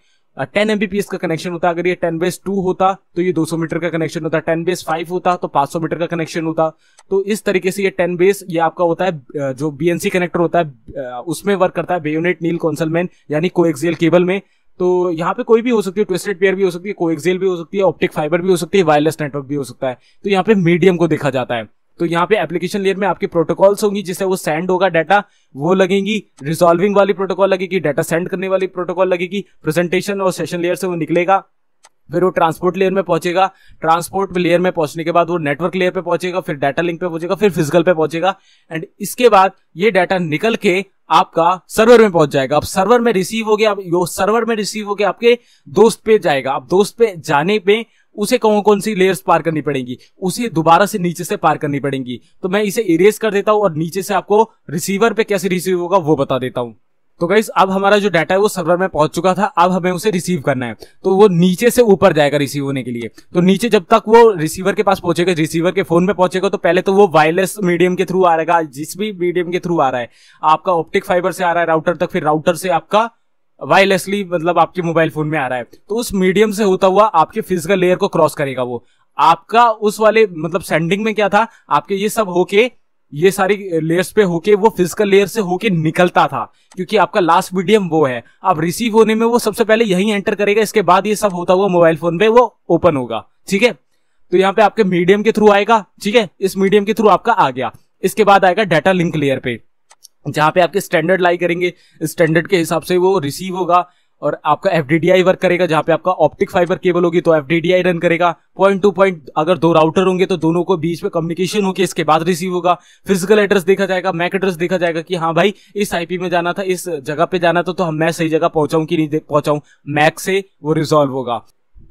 10 Mbps का कनेक्शन होता है। अगर ये 10 बेस 2 होता तो ये 200 मीटर का कनेक्शन होता, 10 बेस 5 होता तो 500 मीटर का कनेक्शन होता। तो इस तरीके से ये 10 बेस ये आपका होता है जो BNC कनेक्टर होता है उसमें वर्क करता है, बेयोनेट नील कॉन्सलमेन यानी कोएक्सियल केबल में। तो यहाँ पे कोई भी हो सकती है, ट्विस्टेड पेयर भी हो सकती है, कोएक्सियल भी हो सकती है, ऑप्टिक फाइबर भी हो सकती है, वायरलेस नेटवर्क भी हो सकता है। तो यहाँ पे मीडियम को देखा जाता है। तो यहाँ पे एप्लीकेशन लेयर में आपके प्रोटोकॉल्स होंगी जिससे वो सेंड होगा डाटा, वो लगेंगी। रिजॉल्विंग वाली प्रोटोकॉल लगेगी, डाटा सेंड करने वाली प्रोटोकॉल लगेगी। प्रेजेंटेशन और सेशन लेयर से वो निकलेगा, फिर वो ट्रांसपोर्ट लेयर में पहुंचेगा। ट्रांसपोर्ट लेयर में पहुंचने के बाद वो नेटवर्क लेयर पे पहुंचेगा, फिर डाटा लिंक पे पहुंचेगा, फिर फिजिकल पे पहुंचेगा। एंड इसके बाद ये डाटा निकल के आपका सर्वर में पहुंच जाएगा। अब सर्वर में रिसीव हो गया, अब सर्वर में रिसीव हो गया आपके दोस्त पे जाएगा। अब दोस्त पे जाने पे उसे कौन सी लेयर्स पार करनी पड़ेंगी, उसे दोबारा से नीचे से पार करनी पड़ेंगी। तो मैं इसे इरेज कर देता हूं और नीचे से आपको रिसीवर पे कैसे रिसीव होगा वो बता देता हूं। तो गाइस अब हमारा जो डाटा है वो सर्वर में पहुंच चुका था, अब हमें उसे रिसीव करना है। तो वो नीचे से ऊपर जाएगा रिसीव होने के लिए। तो नीचे जब तक वो रिसीवर के पास पहुंचेगा, रिसीवर के फोन में पहुंचेगा, तो पहले तो वो वायरलेस मीडियम के थ्रू आ रहेगा, जिस भी मीडियम के थ्रू आ रहा है, आपका ऑप्टिक फाइबर से आ रहा है राउटर तक, फिर राउटर से आपका वायरलेसली मतलब आपके मोबाइल फोन में आ रहा है। तो उस मीडियम से होता हुआ आपके फिजिकल लेयर को क्रॉस करेगा। वो आपका उस वाले मतलब सेंडिंग में क्या था, आपके ये सब होके, ये सारी लेयर्स पे होके वो फिजिकल लेयर से होके निकलता था, क्योंकि आपका लास्ट मीडियम वो है। अब रिसीव होने में वो सबसे पहले यही एंटर करेगा, इसके बाद ये सब होता हुआ मोबाइल फोन पे वो ओपन होगा। ठीक है, तो यहाँ पे आपके मीडियम के थ्रू आएगा। ठीक है, इस मीडियम के थ्रू आपका आ गया। इसके बाद आएगा डाटा लिंक लेयर पे, जहां पे आपके स्टैंडर्ड लाई करेंगे, स्टैंडर्ड के हिसाब से वो रिसीव होगा। और आपका FDDI वर्क करेगा, जहां पे आपका ऑप्टिक फाइबर केबल होगी तो FDDI रन करेगा। पॉइंट टू पॉइंट अगर दो राउटर होंगे तो दोनों को बीच में कम्युनिकेशन होगी, इसके बाद रिसीव होगा। फिजिकल एड्रेस देखा जाएगा, मैक एड्रेस देखा जाएगा कि हाँ भाई इस IP में जाना था, इस जगह पे जाना था, तो मैं सही जगह पहुंचाऊं कि नहीं पहुंचाऊं, मैक से वो रिजॉल्व होगा।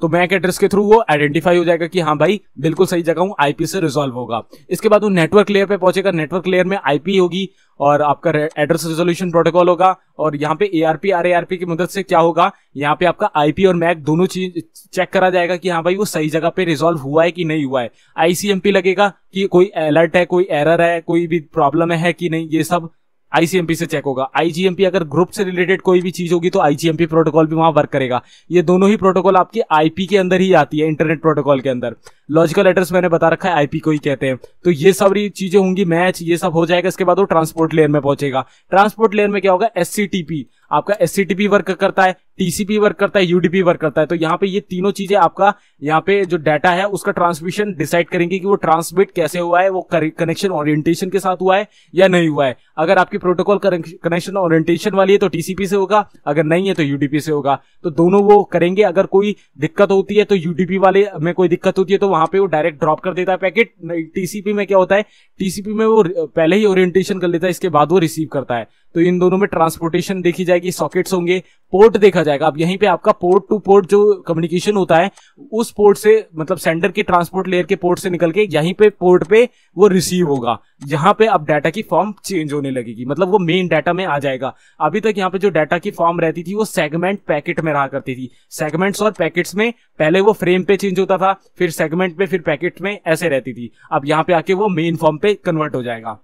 तो मैक एड्रेस के थ्रू वो आइडेंटिफाई हो जाएगा कि हाँ भाई बिल्कुल सही जगह हूं, IP से रिजॉल्व होगा। इसके बाद वो नेटवर्क लेयर पे पहुंचेगा, नेटवर्क लेयर में IP होगी और आपका एड्रेस रेजोल्यूशन प्रोटोकॉल होगा। और यहाँ पे ARP RARP की मदद से क्या होगा, यहाँ पे आपका IP और मैक दोनों चीज चेक करा जाएगा कि हाँ भाई वो सही जगह पे रिजॉल्व हुआ है कि नहीं हुआ है। ICMP लगेगा कि कोई अलर्ट है, कोई एरर है, कोई भी प्रॉब्लम है कि नहीं, ये सब ICMP से चेक होगा। IGMP अगर ग्रुप से रिलेटेड कोई भी चीज होगी तो IGMP प्रोटोकॉल भी वहां वर्क करेगा। ये दोनों ही प्रोटोकॉल आपके IP के अंदर ही आती है, इंटरनेट प्रोटोकॉल के अंदर। लॉजिकल एड्रेस मैंने बता रखा है, IP को ही कहते हैं। तो ये सारी चीजें होंगी, मैच ये सब हो जाएगा। इसके बाद वो ट्रांसपोर्ट लेयर में पहुंचेगा। ट्रांसपोर्ट लेयर में क्या होगा, SCTP आपका SCTP वर्क करता है, TCP वर्क करता है, UDP वर्क करता है। तो यहाँ पे ये तीनों चीजें आपका यहाँ पे जो डाटा है उसका ट्रांसमिशन डिसाइड करेंगे कि वो ट्रांसमिट कैसे हुआ है, वो कनेक्शन ओरिएंटेशन के साथ हुआ है या नहीं हुआ है। अगर आपकी प्रोटोकॉल कनेक्शन ओरिएंटेशन वाली है तो TCP से होगा, अगर नहीं है तो UDP से होगा। तो दोनों वो करेंगे। अगर कोई दिक्कत होती है तो UDP वाले में कोई दिक्कत होती है तो वहां पे वो डायरेक्ट ड्रॉप कर देता है पैकेट। TCP में क्या होता है, TCP में वो पहले ही ओरिएंटेशन कर लेता है, इसके बाद वो रिसीव करता है। तो इन दोनों में ट्रांसपोर्टेशन देखी जाएगी, सॉकेट्स होंगे, पोर्ट देखा जाएगा। अब यहीं पे आपका पोर्ट टू पोर्ट जो कम्युनिकेशन होता है उस पोर्ट से, मतलब सेंडर के ट्रांसपोर्ट लेयर के पोर्ट से निकल के यहीं पे पोर्ट पे वो रिसीव होगा, जहां पे अब डाटा की फॉर्म चेंज होने लगेगी, मतलब वो मेन डाटा में आ जाएगा। अभी तक यहाँ पे जो डाटा की फॉर्म रहती थी वो सेगमेंट पैकेट में रहा करती थी। सेगमेंट्स और पैकेट्स में पहले वो फ्रेम पे चेंज होता था, फिर सेगमेंट पे, फिर पैकेट में, ऐसे रहती थी। अब यहाँ पे आके वो मेन फॉर्म पे कन्वर्ट हो जाएगा।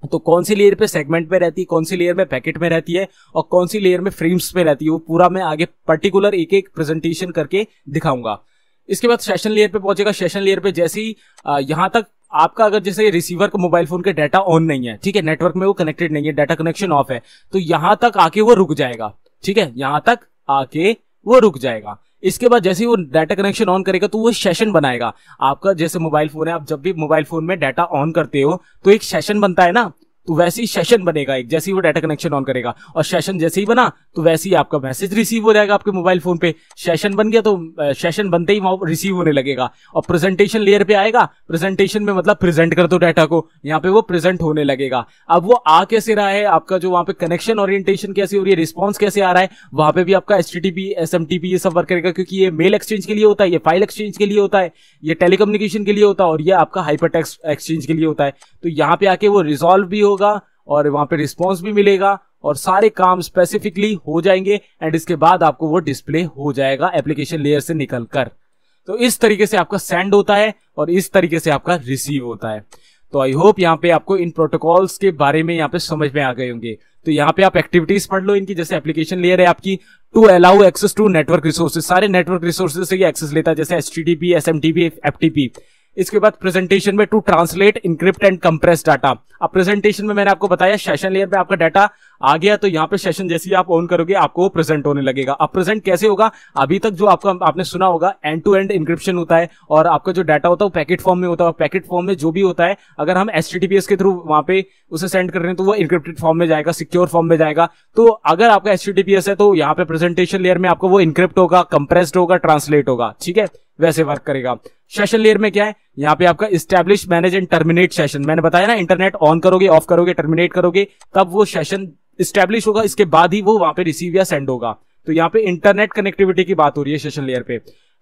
तो कौन सी लेयर पे सेगमेंट में रहती है, कौन सी लेयर में पैकेट में रहती है और कौन सी लेयर में फ्रेम्स पे रहती है, वो पूरा मैं आगे पर्टिकुलर एक एक प्रेजेंटेशन करके दिखाऊंगा। इसके बाद सेशन लेयर पे पहुंचेगा। सेशन लेयर पे जैसे ही यहां तक आपका अगर जैसे रिसीवर को मोबाइल फोन के डाटा ऑन नहीं है, ठीक है, नेटवर्क में वो कनेक्टेड नहीं है, डाटा कनेक्शन ऑफ है, तो यहां तक आके वो रुक जाएगा। ठीक है, यहां तक आके वो रुक जाएगा। इसके बाद जैसे ही वो डाटा कनेक्शन ऑन करेगा तो वो सेशन बनाएगा। आपका जैसे मोबाइल फोन है, आप जब भी मोबाइल फोन में डाटा ऑन करते हो तो एक सेशन बनता है ना, तो वैसे ही सेशन बनेगा एक, जैसे ही वो डाटा कनेक्शन ऑन करेगा। और सेशन जैसे ही बना तो वैसे ही आपका मैसेज रिसीव हो जाएगा आपके मोबाइल फोन पे। सेशन बन गया तो सेशन बनते ही वहां रिसीव होने लगेगा। और प्रेजेंटेशन लेयर पे आएगा, प्रेजेंटेशन में मतलब प्रेजेंट कर दो डाटा को, यहाँ पे वो प्रेजेंट होने लगेगा। अब वो आ कैसे रहा है, आपका जो वहां पे कनेक्शन ओरिएंटेशन कैसे हो रही है, रिस्पॉन्स कैसे आ रहा है, वहां पे भी आपका HTTP SMTP ये सब वर्क करेगा, क्योंकि ये मेल एक्सचेंज के लिए होता है, ये फाइल एक्सचेंज के लिए होता है, ये टेलीकम्युनिकेशन के लिए होता है और ये आपका हाइपरटेक्स्ट एक्सचेंज के लिए होता है। तो यहाँ पे आके वो रिजॉल्व भी होगा और वहां पे रिस्पॉन्स भी मिलेगा और सारे काम स्पेसिफिकली हो जाएंगे एंड इसके बाद आपको वो डिस्प्ले हो जाएगा एप्लीकेशन लेयर से निकलकर। तो इस तरीके से आपका सेंड होता है और इस तरीके से आपका रिसीव होता है। तो आई होप यहाँ पे आपको इन प्रोटोकॉल्स के बारे में यहाँ पे समझ में आ गए होंगे। तो यहाँ पे आप एक्टिविटीज पढ़ लो इनकी, जैसे एप्लीकेशन लेयर है आपकी to allow access to network resources, सारे नेटवर्क रिसोर्सेज से ये एक्सेस लेता है, जैसे HTTP SMTP FTP। इसके बाद प्रेजेंटेशन में to translate encrypt and compress data. अब प्रेजेंटेशन में मैंने आपको बताया सेशन लेयर पे आपका डाटा आ गया तो यहाँ पे सेशन जैसे ही आप ऑन करोगे आपको वो प्रेजेंट होने लगेगा। अब प्रेजेंट कैसे होगा, अभी तक जो आपने सुना होगा एंड टू एंड इंक्रिप्शन होता है और आपका जो डाटा होता है वो पैकेट फॉर्म में होता है। पैकेट फॉर्म में जो भी होता है अगर हम HTTPS के थ्रू वहां पे उसे सेंड कर रहे हैं तो वो इंक्रिप्टेड फॉर्म में जाएगा, सिक्योर फॉर्म में जाएगा। तो अगर आपका HTTPS है तो यहाँ पे प्रेजेंटेशन लेयर में आपको वो इंक्रिप्ट होगा, कंप्रेस्ड होगा, ट्रांसलेट होगा, ठीक है, वैसे वर्क करेगा। सेशन लेयर में क्या है, यहाँ पे आपका establish manage and terminate session, मैंने बताया ना, इंटरनेट ऑन करोगे, ऑफ करोगे, टर्मिनेट करोगे तब वो सेशन इस्टेब्लिश होगा, इसके बाद ही वो वहां पे रिसीव या सेंड होगा। तो यहाँ पे इंटरनेट कनेक्टिविटी की बात हो रही है सेशन लेयर पे।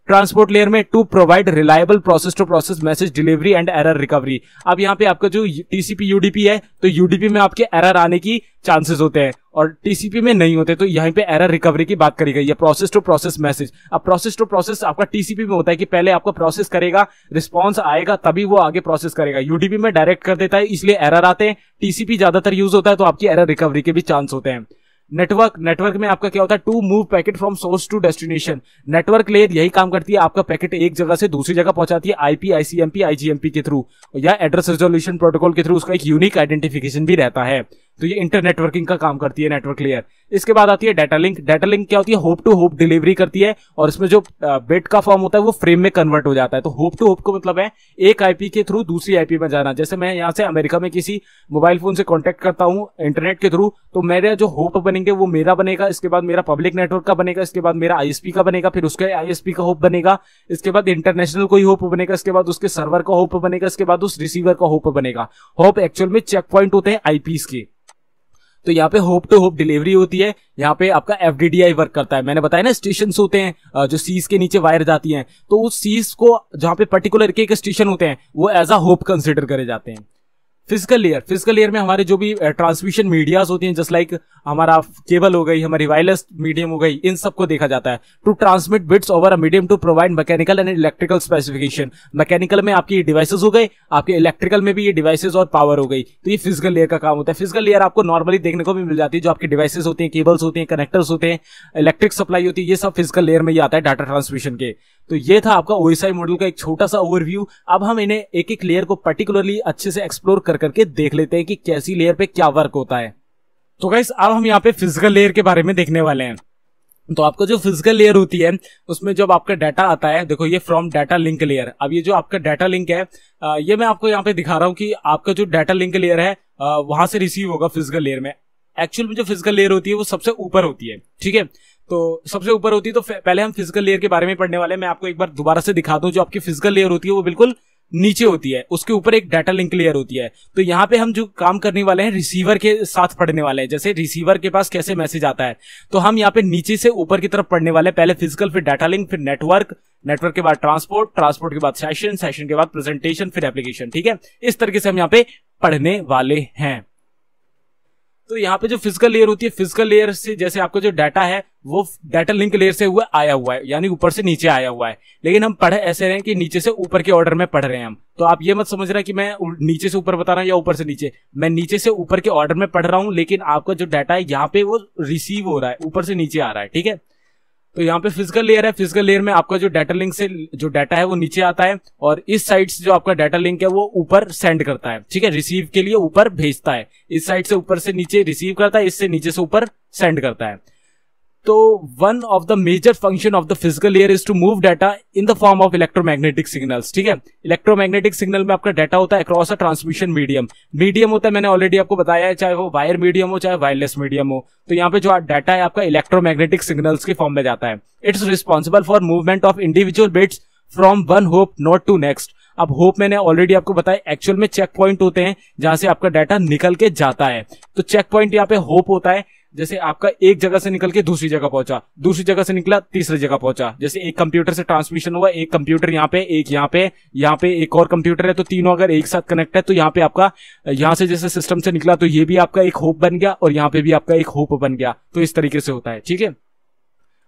ट्रांसपोर्ट लेयर में to provide reliable process to process message delivery and error recovery. अब यहाँ पे आपका जो TCP UDP है तो UDP में आपके एरर आने की चांसेस होते हैं और TCP में नहीं होते, तो यहाँ पे एरर रिकवरी की बात करी गई है, प्रोसेस टू प्रोसेस मैसेज। अब प्रोसेस टू प्रोसेस आपका TCP में होता है कि पहले आपका प्रोसेस करेगा, रिस्पॉन्स आएगा तभी वो आगे प्रोसेस करेगा। UDP में डायरेक्ट कर देता है इसलिए एरर आते हैं। TCP ज्यादातर यूज होता है तो आपकी एरर रिकवरी के भी चांस होते हैं। नेटवर्क में आपका क्या होता है, to move packet from source to destination. Network layer यही काम करती है, आपका पैकेट एक जगह से दूसरी जगह पहुंचाती है IP ICMP IGMP के थ्रू या एड्रेस रेजोल्यूशन प्रोटोकॉल के थ्रू, उसका एक यूनिक आइडेंटिफिकेशन भी रहता है। तो ये इंटर नेटवर्किंग का काम करती है नेटवर्क लेयर। इसके बाद आती है डाटा लिंक। डाटा लिंक क्या होती है, होप टू होप डिलीवरी करती है, और इसमें जो बिट का फॉर्म होता है वो फ्रेम में कन्वर्ट हो जाता है। तो होप टू होप को मतलब है एक आईपी के थ्रू दूसरी आईपी में जाना। जैसे मैं यहाँ से अमेरिका में किसी मोबाइल फोन से कॉन्टेक्ट करता हूँ इंटरनेट के थ्रू, तो मेरे जो होप बनेंगे वो मेरा बनेगा, इसके बाद मेरा पब्लिक नेटवर्क का बनेगा, इसके बाद मेरा आईएसपी का बनेगा, फिर उसके आईएसपी का होप बनेगा, इसके बाद इंटरनेशनल कोई होप बनेगा, इसके बाद उसके सर्वर का होप बनेगा, इसके बाद उस रिसीवर का होप बनेगा। होप एक्चुअल में चेक पॉइंट होते हैं आईपीस के। तो यहाँ पे होप टू होप डिलीवरी होती है। यहाँ पे आपका एफडीडीआई वर्क करता है। मैंने बताया ना स्टेशन होते हैं जो सीज के नीचे वायर जाती हैं, तो उस सीज को जहाँ पे पर्टिकुलर एक स्टेशन होते हैं वो एज अ होप कंसिडर करे जाते हैं। फिजिकल लेयर, फिजिकल लेयर में हमारे जो भी ट्रांसमिशन मीडियाज होती हैं, जस्ट लाइक हमारा केबल हो गई, हमारी वायरलेस मीडियम हो गई, इन सबको देखा जाता है। To transmit bits over a medium to provide mechanical and electrical specification. Mechanical में आपकी डिवाइसेस हो गए, आपके इलेक्ट्रिकल में भी ये डिवाइसेस और पावर हो गई। तो ये फिजिकल लेयर का काम होता है। फिजिकल लेयर आपको नॉर्मली देखने को भी मिल जाती है, जो आपकी डिवाइसेस होती हैं, केबल्स होते हैं, कनेक्टर्स होते हैं, इलेक्ट्रिक सप्लाई होती है, ये सब फिजिकल लेयर में ही आता है डाटा ट्रांसमिशन के। तो ये था आपका ओएसआई मॉडल का एक छोटा सा ओवरव्यू। अब हम इन्हें एक एक लेयर को पर्टिकुलरली अच्छे से एक्सप्लोर कर करके देख लेते हैं कि कैसी लेयर पे क्या वर्क होता है। तो गाइस अब हम यहाँ पे फिजिकल लेयर के बारे में देखने वाले हैं। तो आपका जो फिजिकल लेयर होती है उसमें जब आपका डाटा आता है, देखो ये फ्रॉम डाटा लिंक लेयर। अब ये जो आपका डाटा लिंक है ये मैं आपको यहाँ पे दिखा रहा हूँ कि आपका जो डाटा लिंक लेयर है वहां से रिसीव होगा फिजिकल लेयर में। एक्चुअल में जो फिजिकल लेयर होती है वो सबसे ऊपर होती है, ठीक है। तो सबसे ऊपर होती है, तो पहले हम फिजिकल लेयर के बारे में पढ़ने वाले हैं। मैं आपको एक बार दोबारा से दिखा दूं, जो आपकी फिजिकल लेयर होती है वो बिल्कुल नीचे होती है, उसके ऊपर एक डाटा लिंक लेयर होती है। तो यहाँ पे हम जो काम करने वाले हैं रिसीवर के साथ पढ़ने वाले हैं। जैसे रिसीवर के पास कैसे मैसेज आता है, तो हम यहाँ पे नीचे से ऊपर की तरफ पढ़ने वाले हैं। पहले फिजिकल, फिर डाटा लिंक, फिर नेटवर्क, नेटवर्क के बाद ट्रांसपोर्ट, ट्रांसपोर्ट के बाद सेशन, सेशन के बाद प्रेजेंटेशन, फिर एप्लीकेशन, ठीक है। इस तरीके से हम यहाँ पे पढ़ने वाले हैं। तो यहाँ पे जो फिजिकल लेयर होती है, फिजिकल लेयर से जैसे आपका जो डाटा है वो डाटा लिंक लेयर से हुआ आया हुआ है, यानी ऊपर से नीचे आया हुआ है। लेकिन हम पढ़े ऐसे रहे कि नीचे से ऊपर के ऑर्डर में पढ़ रहे हैं हम। तो आप ये मत समझ रहे कि मैं नीचे से ऊपर बता रहा हूँ या ऊपर से नीचे। मैं नीचे से ऊपर के ऑर्डर में पढ़ रहा हूँ, लेकिन आपका जो डाटा है यहाँ पे वो रिसीव हो रहा है, ऊपर से नीचे आ रहा है, ठीक है। तो यहाँ पे फिजिकल लेयर है। फिजिकल लेयर में आपका जो डाटा लिंक से जो डाटा है वो नीचे आता है, और इस साइड से जो आपका डाटा लिंक है वो ऊपर सेंड करता है, ठीक है। रिसीव के लिए ऊपर भेजता है, इस साइड से ऊपर से नीचे रिसीव करता है, इससे नीचे से ऊपर सेंड करता है। तो one of the major function of the physical layer is to move data in the form of electromagnetic signals, ठीक है। इलेक्ट्रोमैग्नेटिक सिग्नल में आपका डाटा होता है across a transmission medium. Medium होता है, मैंने ऑलरेडी आपको बताया है, चाहे वो वायर मीडियम हो चाहे वायरलेस मीडियम हो। तो यहाँ पे जो डाटा है आपका इलेक्ट्रोमैग्नेटिक सिग्नल्स के फॉर्म में जाता है। It's responsible for movement of individual bits from one hop node to next. अब होप मैंने ऑलरेडी आपको बताया, एक्चुअल में चेक पॉइंट होते हैं जहां से आपका डाटा निकल के जाता है। तो चेक पॉइंट यहाँ पे होप होता है, जैसे आपका एक जगह से निकल के दूसरी जगह पहुंचा, दूसरी जगह से निकला तीसरी जगह पहुंचा। जैसे एक कंप्यूटर से ट्रांसमिशन हुआ, एक कंप्यूटर यहाँ पे, एक यहाँ पे एक और कंप्यूटर है, तो तीनों अगर एक साथ कनेक्ट है तो यहाँ पे आपका यहाँ से जैसे सिस्टम से निकला तो ये भी आपका एक होप बन गया और यहाँ पे भी आपका एक होप बन गया। तो इस तरीके से होता है, ठीक है।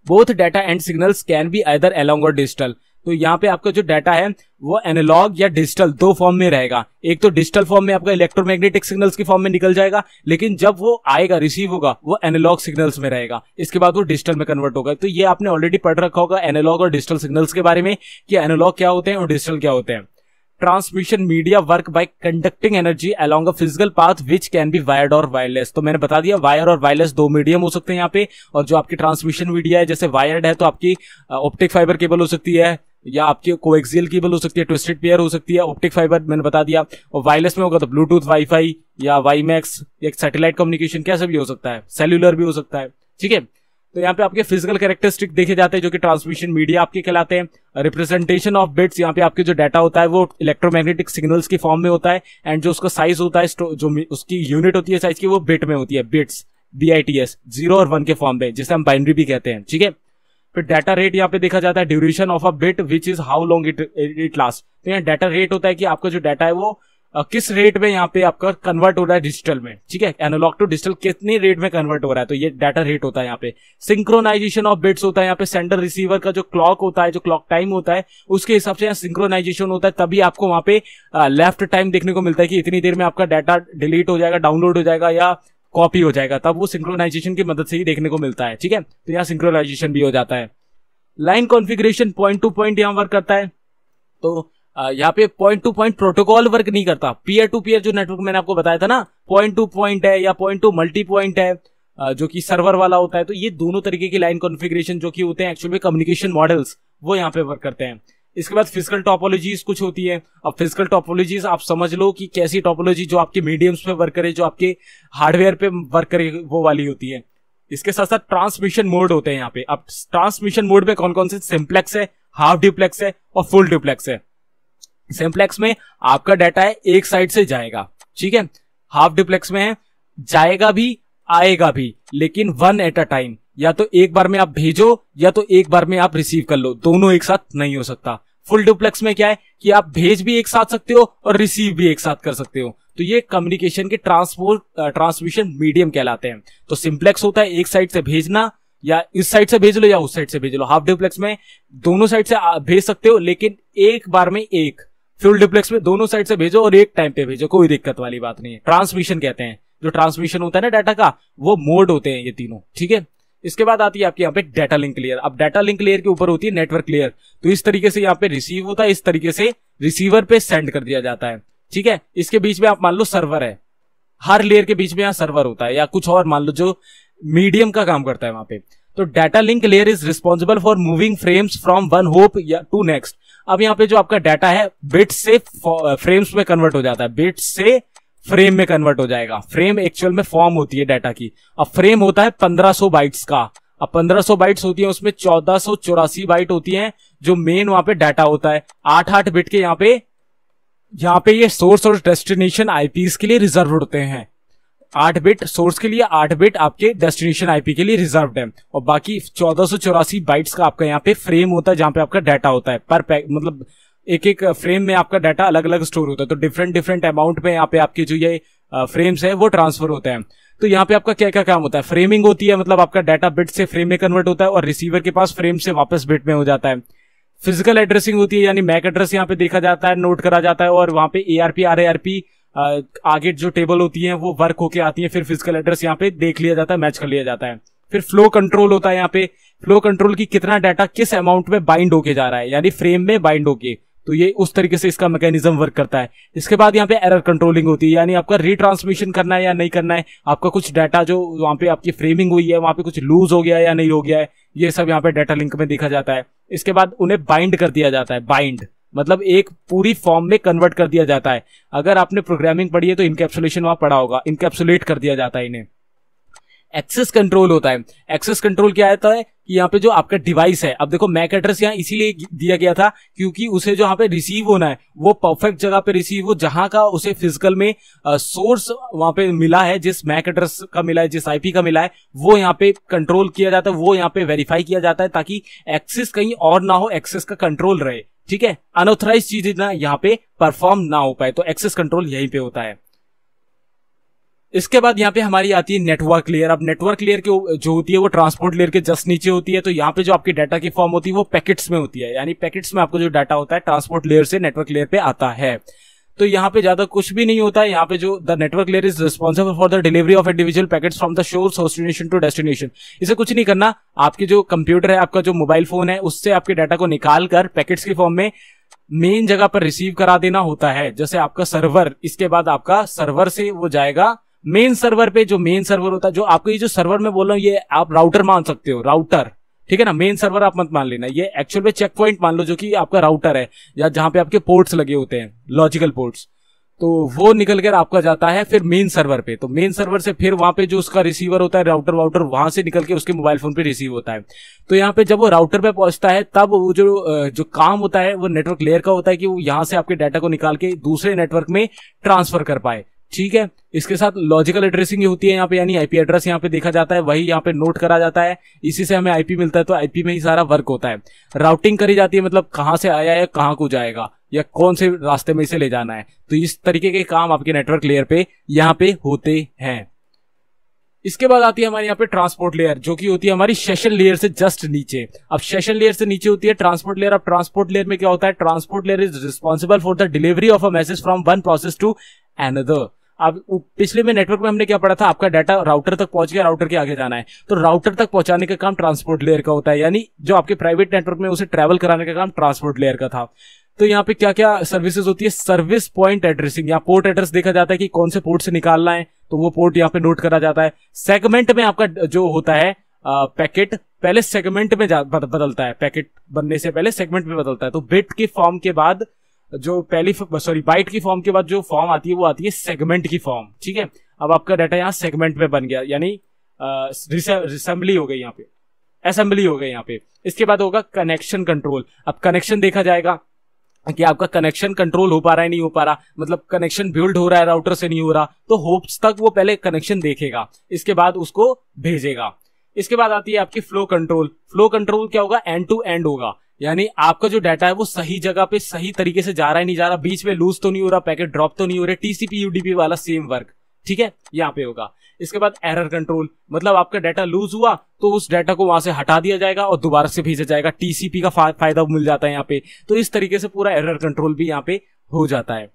Both data and signals can be either along और डिजिटल। तो यहाँ पे आपका जो डाटा है वो एनालॉग या डिजिटल दो फॉर्म में रहेगा। एक तो डिजिटल फॉर्म में आपका इलेक्ट्रोमैग्नेटिक सिग्नल्स की फॉर्म में निकल जाएगा, लेकिन जब वो आएगा रिसीव होगा वो एनालॉग सिग्नल्स में रहेगा, इसके बाद वो डिजिटल में कन्वर्ट होगा। तो ये आपने ऑलरेडी पढ़ रखा होगा एनालॉग और डिजिटल सिग्नल्स के बारे में, कि एनालॉग क्या होते हैं और डिजिटल क्या होते हैं। Transmission media work by conducting energy along a physical path which can be wired और वायरलेस। तो मैंने बता दिया वायर और वायरलेस दो मीडियम हो सकते हैं यहाँ पे। और जो आपकी ट्रांसमिशन मीडिया है, जैसे वायर्ड है तो आपकी ऑप्टिक फाइबर केबल हो सकती है, या आपकी कोएक्सियल केबल हो सकती है, ट्विस्टेड पेयर हो सकती है, ऑप्टिक फाइबर मैंने बता दिया। और वायरलेस में होगा तो ब्लूटूथ, वाईफाई या वाईमैक्स या सैटेलाइट कम्युनिकेशन, कैसे भी हो सकता है, सेल्यूलर भी हो सकता है, ठीक है। तो यहाँ पे आपके फिजिकल कैरेक्टरिस्टिक देखे जाते हैं जो कि ट्रांसमिशन मीडिया आपके कहलाते हैं। रिप्रेजेंटेशन ऑफ बिट्स, यहाँ पे आपके जो डाटा होता है वो इलेक्ट्रोमैग्नेटिक सिग्नल्स की फॉर्म में होता है, एंड जो उसका साइज होता है, जो उसकी यूनिट होती है साइज की, वो बिट में होती है, बिट्स, BITS, 0 और 1 के फॉर्म में, जिसे हम बाइनरी भी कहते हैं, ठीक है। फिर डाटा रेट यहाँ पे देखा जाता है, duration of a bit which is how long it last. तो यहाँ डाटा रेट होता है कि आपका जो डाटा है वो किस रेट में यहाँ पे आपका कन्वर्ट हो रहा है डिजिटल में, ठीक है। एनालॉग टू डिजिटल कितनी रेट में कन्वर्ट हो रहा है, तो ये डाटा रेट होता है यहाँ पे। सिंक्रोनाइजेशन ऑफ बिट्स होता है यहाँ पे, सेंडर रिसीवर का जो क्लॉक होता है, जो क्लॉक टाइम होता है, उसके हिसाब से यहाँ सिंक्रोनाइजेशन होता है, तभी आपको वहां पे लेफ्ट टाइम देखने को मिलता है कि इतनी देर में आपका डाटा डिलीट हो जाएगा, डाउनलोड हो जाएगा या कॉपी हो जाएगा, तब वो सिंक्रोनाइजेशन की मदद से ही देखने को मिलता है, ठीक है। तो यहाँ सिंक्रोनाइजेशन भी हो जाता है। Line configuration point two point यहाँ वर्क करता है। तो यहाँ पे point two point protocol work नहीं करता, पीयर टू पीयर जो नेटवर्क मैंने आपको बताया था ना, पॉइंट टू पॉइंट है या पॉइंट टू मल्टी पॉइंट है, जो कि सर्वर वाला होता है। तो ये दोनों तरीके की लाइन कॉन्फ़िगरेशन जो कि होते हैं एक्चुअल में कम्युनिकेशन मॉडल्स, वो यहाँ पे वर्क करते हैं। इसके बाद फिजिकल टोपोलॉजीज कुछ होती है। अब फिजिकल टोपोलॉजीज आप समझ लो कि कैसी टोपोलॉजी जो आपके मीडियम्स पे वर्क करे, जो आपके हार्डवेयर पे वर्क करे, वो वाली होती है। इसके साथ साथ ट्रांसमिशन मोड होते हैं यहाँ पे। अब ट्रांसमिशन मोड में कौन कौन से, सिंप्लेक्स है, हाफ ड्यूप्लेक्स है और फुल ड्यूप्लेक्स है। सिंप्लेक्स में आपका डाटा है एक साइड से जाएगा, ठीक है। हाफ ड्यूप्लेक्स में है जाएगा भी आएगा भी, लेकिन वन एट अ टाइम, या तो एक बार में आप भेजो या तो एक बार में आप रिसीव कर लो, दोनों एक साथ नहीं हो सकता। फुल ड्यूप्लेक्स में क्या है कि आप भेज भी एक साथ सकते हो और रिसीव भी एक साथ कर सकते हो। तो ये कम्युनिकेशन के ट्रांसमिशन मीडियम कहलाते हैं। तो सिंप्लेक्स होता है एक साइड से भेजना, या इस साइड से भेज लो या उस साइड से भेज लो। हाफ ड्यूप्लेक्स में दोनों साइड से भेज सकते हो, लेकिन एक बार में एक। फुल ड्यूप्लेक्स में दोनों साइड से भेजो और एक टाइम पे भेजो, कोई दिक्कत वाली बात नहीं है। ट्रांसमिशन कहते हैं, जो ट्रांसमिशन होता है ना डाटा का, वो मोड होते हैं ये तीनों, ठीक है। इसके बाद आती है आपकी यहाँ पे डाटा लिंक लेयर। अब डाटा लिंक लेयर के ऊपर होती है नेटवर्क लेयर। तो इस तरीके से यहाँ पे रिसीव होता है, इस तरीके से रिसीवर पे सेंड कर दिया जाता है, ठीक है। इसके बीच में आप मान लो सर्वर है, हर लेयर के बीच में यहाँ सर्वर होता है या कुछ और मान लो जो मीडियम का काम करता है वहां पे। तो data link layer is responsible for moving frames from one hope या टू नेक्स्ट। अब यहाँ पे जो आपका डाटा है बिट्स से फ्रेम्स में कन्वर्ट हो जाता है, बिट्स से फ्रेम में कन्वर्ट हो जाएगा। फ्रेम एक्चुअल में फॉर्म होती है डाटा की। अब फ्रेम होता है 1500 बाइट्स का। अब 1500 बाइट्स होती है, उसमें 1484 बाइट होती हैं जो मेन वहां पे डाटा होता है। 8 बिट के यहाँ पे ये सोर्स और डेस्टिनेशन आईपीस के लिए रिजर्व होते हैं। 8 बिट सोर्स के लिए, 8 बिट आपके डेस्टिनेशन आईपी के लिए रिजर्व्ड है, और बाकी 1484 बाइट्स का आपका यहाँ पे फ्रेम होता है जहां पे आपका डाटा होता है। मतलब एक एक फ्रेम में आपका डाटा अलग अलग स्टोर होता है। तो डिफरेंट अमाउंट में यहाँ पे आपके जो ये फ्रेम्स है वो ट्रांसफर होते हैं। तो यहाँ पे आपका क्या क्या काम होता है, फ्रेमिंग होती है, मतलब आपका डाटा बिट से फ्रेम में कन्वर्ट होता है और रिसीवर के पास फ्रेम से वापस बिट में हो जाता है। फिजिकल एड्रेसिंग होती है, यानी मैक एड्रेस यहाँ पे देखा जाता है, नोट करा जाता है, और वहां पे ARP RARP आगे जो टेबल होती है वो वर्क होके आती है। फिर फिजिकल एड्रेस यहाँ पे देख लिया जाता है, मैच कर लिया जाता है। फिर फ्लो कंट्रोल होता है यहाँ पे, फ्लो कंट्रोल की कितना डाटा किस अमाउंट में बाइंड होके जा रहा है, यानी फ्रेम में बाइंड होके। तो ये उस तरीके से इसका मैकेनिज्म वर्क करता है। इसके बाद यहाँ पे एरर कंट्रोलिंग होती है, यानी आपका रिट्रांसमिशन करना है या नहीं करना है, आपका कुछ डाटा जो वहां पे आपकी फ्रेमिंग हुई है वहां पे कुछ लूज हो गया है या नहीं हो गया है, ये सब यहाँ पे डाटा लिंक में देखा जाता है। इसके बाद उन्हें बाइंड कर दिया जाता है। बाइंड मतलब एक पूरी फॉर्म में कन्वर्ट कर दिया जाता है। अगर आपने प्रोग्रामिंग पढ़ी है तो इनकैप्सुलेशन वहां पढ़ा होगा, इनकैप्सुलेट कर दिया जाता है इन्हें। एक्सेस कंट्रोल होता है। एक्सेस कंट्रोल क्या आता है कि यहाँ पे जो आपका डिवाइस है, अब देखो मैक एड्रेस यहाँ इसीलिए दिया गया था क्योंकि उसे जो यहाँ पे रिसीव होना है वो परफेक्ट जगह पे रिसीव हो, जहां का उसे फिजिकल में सोर्स वहां पे मिला है, जिस मैक एड्रेस का मिला है, जिस आईपी का मिला है, वो यहाँ पे कंट्रोल किया जाता है, वो यहाँ पे वेरीफाई किया जाता है ताकि एक्सेस कहीं और ना हो, एक्सेस का कंट्रोल रहे, ठीक है। अनऑथराइज चीजें ना यहाँ पे परफॉर्म ना हो पाए, तो एक्सेस कंट्रोल यहीं पे होता है। इसके बाद यहाँ पे हमारी आती है नेटवर्क लेयर। अब नेटवर्क लेयर के जो होती है वो ट्रांसपोर्ट लेयर के जस्ट नीचे होती है। तो यहाँ पे जो आपकी डाटा की फॉर्म होती है वो पैकेट्स में होती है, यानी पैकेट्स में आपको जो डाटा होता है ट्रांसपोर्ट लेयर से नेटवर्क लेयर पे आता है। तो यहाँ पे ज्यादा कुछ भी नहीं होता है। यहाँ पे जो the network layer is responsible for the delivery of individual packets from the source destination to destination. इसे कुछ नहीं करना, आपके जो कंप्यूटर है, आपका जो मोबाइल फोन है, उससे आपके डाटा को निकाल कर पैकेट्स की फॉर्म में मेन जगह पर रिसीव करा देना होता है। जैसे आपका सर्वर, इसके बाद आपका सर्वर से वो जाएगा मेन सर्वर पे। जो मेन सर्वर होता है, जो आपको ये जो सर्वर में बोल रहा हूं, ये आप राउटर मान सकते हो, राउटर, ठीक है ना। मेन सर्वर आप मत मान लेना, ये एक्चुअल में चेक पॉइंट मान लो जो कि आपका राउटर है, या जहां पे आपके पोर्ट्स लगे होते हैं, लॉजिकल पोर्ट्स। तो वो निकल कर आपका जाता है फिर मेन सर्वर पे। तो मेन सर्वर से फिर वहां पे जो उसका रिसीवर होता है, राउटर वाउटर, वहां से निकल के उसके मोबाइल फोन पे रिसीव होता है। तो यहाँ पे जब वो राउटर पे पहुंचता है तब वो जो काम होता है वो नेटवर्क लेयर का होता है कि वो यहाँ से आपके डाटा को निकाल के दूसरे नेटवर्क में ट्रांसफर कर पाए, ठीक है। इसके साथ लॉजिकल एड्रेसिंग होती है यहाँ पे, यानी आईपी एड्रेस यहाँ पे देखा जाता है, वही यहाँ पे नोट करा जाता है, इसी से हमें आईपी मिलता है। तो आईपी में ही सारा वर्क होता है। राउटिंग करी जाती है, मतलब कहां से आया है, कहां को जाएगा, या कौन से रास्ते में इसे ले जाना है। तो इस तरीके के काम आपके नेटवर्क लेयर पे यहाँ पे होते हैं। इसके बाद आती है हमारे यहाँ पे ट्रांसपोर्ट लेयर, जो कि होती है हमारी सेशन लेयर से जस्ट नीचे। अब सेशन लेयर से नीचे होती है ट्रांसपोर्ट लेयर। अब ट्रांसपोर्ट लेयर में क्या होता है, transport layer is responsible for the delivery of a message from one process to another. अब पिछले में नेटवर्क में हमने क्या पढ़ा था, आपका डाटा राउटर तक पहुंच गया, राउटर के आगे जाना है, तो राउटर तक पहुंचाने का काम ट्रांसपोर्ट लेयर का होता है, यानी जो आपके प्राइवेट नेटवर्क में उसे ट्रैवल कराने का काम ट्रांसपोर्ट लेयर का था। तो यहाँ पे क्या क्या सर्विसेज होती है, सर्विस पॉइंट एड्रेसिंग, यहाँ पोर्ट एड्रेस देखा जाता है कि कौन से पोर्ट से निकालना है, तो वो पोर्ट यहाँ पे नोट करा जाता है। सेगमेंट में आपका जो होता है पैकेट पहले सेगमेंट में बदलता है, पैकेट बनने से पहले सेगमेंट में बदलता है। तो बिट की फॉर्म के बाद जो बाइट की फॉर्म के बाद जो फॉर्म आती है वो आती है सेगमेंट की फॉर्म, ठीक है। अब आपका डाटा यहाँ सेगमेंट में बन गया, यानी असेंबली हो गई, यहाँ पे असेंबली हो गई यहाँ पे। इसके बाद होगा कनेक्शन कंट्रोल। अब कनेक्शन देखा जाएगा कि आपका कनेक्शन कंट्रोल हो पा रहा है नहीं हो पा रहा, मतलब कनेक्शन बिल्ड हो रहा है राउटर से नहीं हो रहा, तो होप्स तक वो पहले कनेक्शन देखेगा, इसके बाद उसको भेजेगा। इसके बाद आती है आपकी फ्लो कंट्रोल। फ्लो कंट्रोल क्या होगा, एंड टू एंड होगा, यानी आपका जो डाटा है वो सही जगह पे सही तरीके से जा रहा है नहीं जा रहा, बीच में लूज तो नहीं हो रहा, पैकेट ड्रॉप तो नहीं हो रहा, टीसीपी यूडीपी वाला सेम वर्क, ठीक है, यहाँ पे होगा। इसके बाद एरर कंट्रोल, मतलब आपका डाटा लूज हुआ तो उस डाटा को वहां से हटा दिया जाएगा और दोबारा से भेजा जाएगा, टीसीपी का फायदा मिल जाता है यहाँ पे। तो इस तरीके से पूरा एरर कंट्रोल भी यहाँ पे हो जाता है।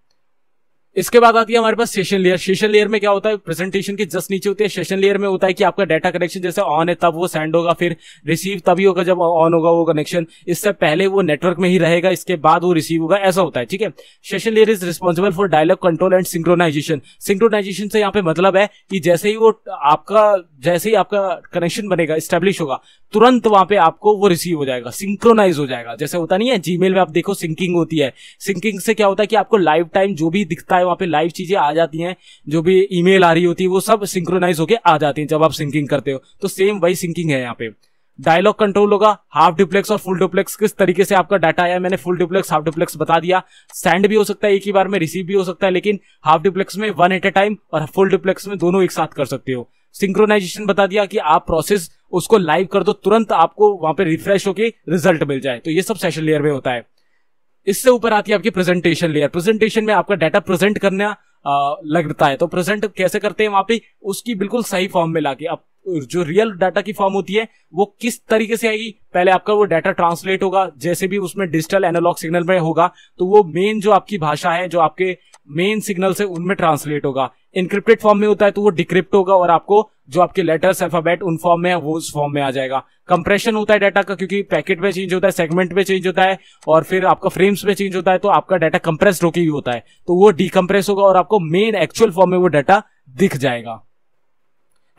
इसके बाद आती है हमारे पास सेशन लेयर। सेशन लेयर में क्या होता है, प्रेजेंटेशन के जस्ट नीचे होती है। सेशन लेयर में होता है कि आपका डाटा कनेक्शन जैसे ऑन है तब वो सेंड होगा, फिर रिसीव तभी होगा जब ऑन होगा वो कनेक्शन, इससे पहले वो नेटवर्क में ही रहेगा, इसके बाद वो रिसीव होगा, ऐसा होता है, ठीक है। Session layer is responsible for dialog control and synchronization. Synchronization से यहाँ पे मतलब है कि जैसे ही आपका कनेक्शन बनेगा, स्टैब्लिश होगा, तुरंत वहां पे आपको वो रिसीव हो जाएगा, सिंक्रोनाइज हो जाएगा। जैसे होता नहीं है जीमेल में आप देखो सिंकिंग होती है, सिंकिंग से क्या होता है कि आपको लाइव टाइम जो भी दिखता है वहां पे लाइव चीजें आ जाती हैं, जो भी ईमेल आ रही होती है वो सब सिंक्रोनाइज होके आ जाती हैं जब आप सिंकिंग करते हो। तो सेम वही सिंकिंग है यहाँ पे। डायलॉग कंट्रोल होगा, हाफ डुप्लेक्स और फुल डुप्लेक्स, किस तरीके से आपका डाटा आया, मैंने फुल डुप्लेक्स हाफ डुप्लेक्स बता दिया। सेंड भी हो सकता है एक ही बार में, रिसीव भी हो सकता है, लेकिन हाफ डुप्लेक्स में वन एट ए टाइम और फुल डुप्लेक्स में दोनों एक साथ कर सकते हो। सिंक्रोनाइजेशन बता दिया कि आप प्रोसेस उसको लाइव कर दो, तुरंत आपको वहां पे रिफ्रेश होके रिजल्ट मिल जाए। तो ये सब सेशन लेयर में होता है। इससे ऊपर आती है आपकी प्रेजेंटेशन लेयर। प्रेजेंटेशन में आपका डाटा प्रेजेंट करना लगता है, तो प्रेजेंट कैसे करते हैं वहां पे, उसकी बिल्कुल सही फॉर्म में लाके। अब जो रियल डाटा की फॉर्म होती है वो किस तरीके से आएगी, पहले आपका वो डाटा ट्रांसलेट होगा, जैसे भी उसमें डिजिटल एनालॉग सिग्नल में होगा तो वो मेन जो आपकी भाषा है, जो आपके मेन सिग्नल से उनमें ट्रांसलेट होगा। इनक्रिप्टेड फॉर्म में होता है तो वो डिक्रिप्ट होगा और आपको जो आपके लेटर्स अल्फाबेट उन फॉर्म में है वो उस फॉर्म में आ जाएगा। कंप्रेशन होता है डाटा का, क्योंकि पैकेट में चेंज होता है, सेगमेंट में चेंज होता है और फिर आपका फ्रेम्स में चेंज होता है, तो आपका डाटा कंप्रेस्ड होके ही होता है, तो वो डिकम्प्रेस होगा और आपको मेन एक्चुअल फॉर्म में वो डाटा दिख जाएगा।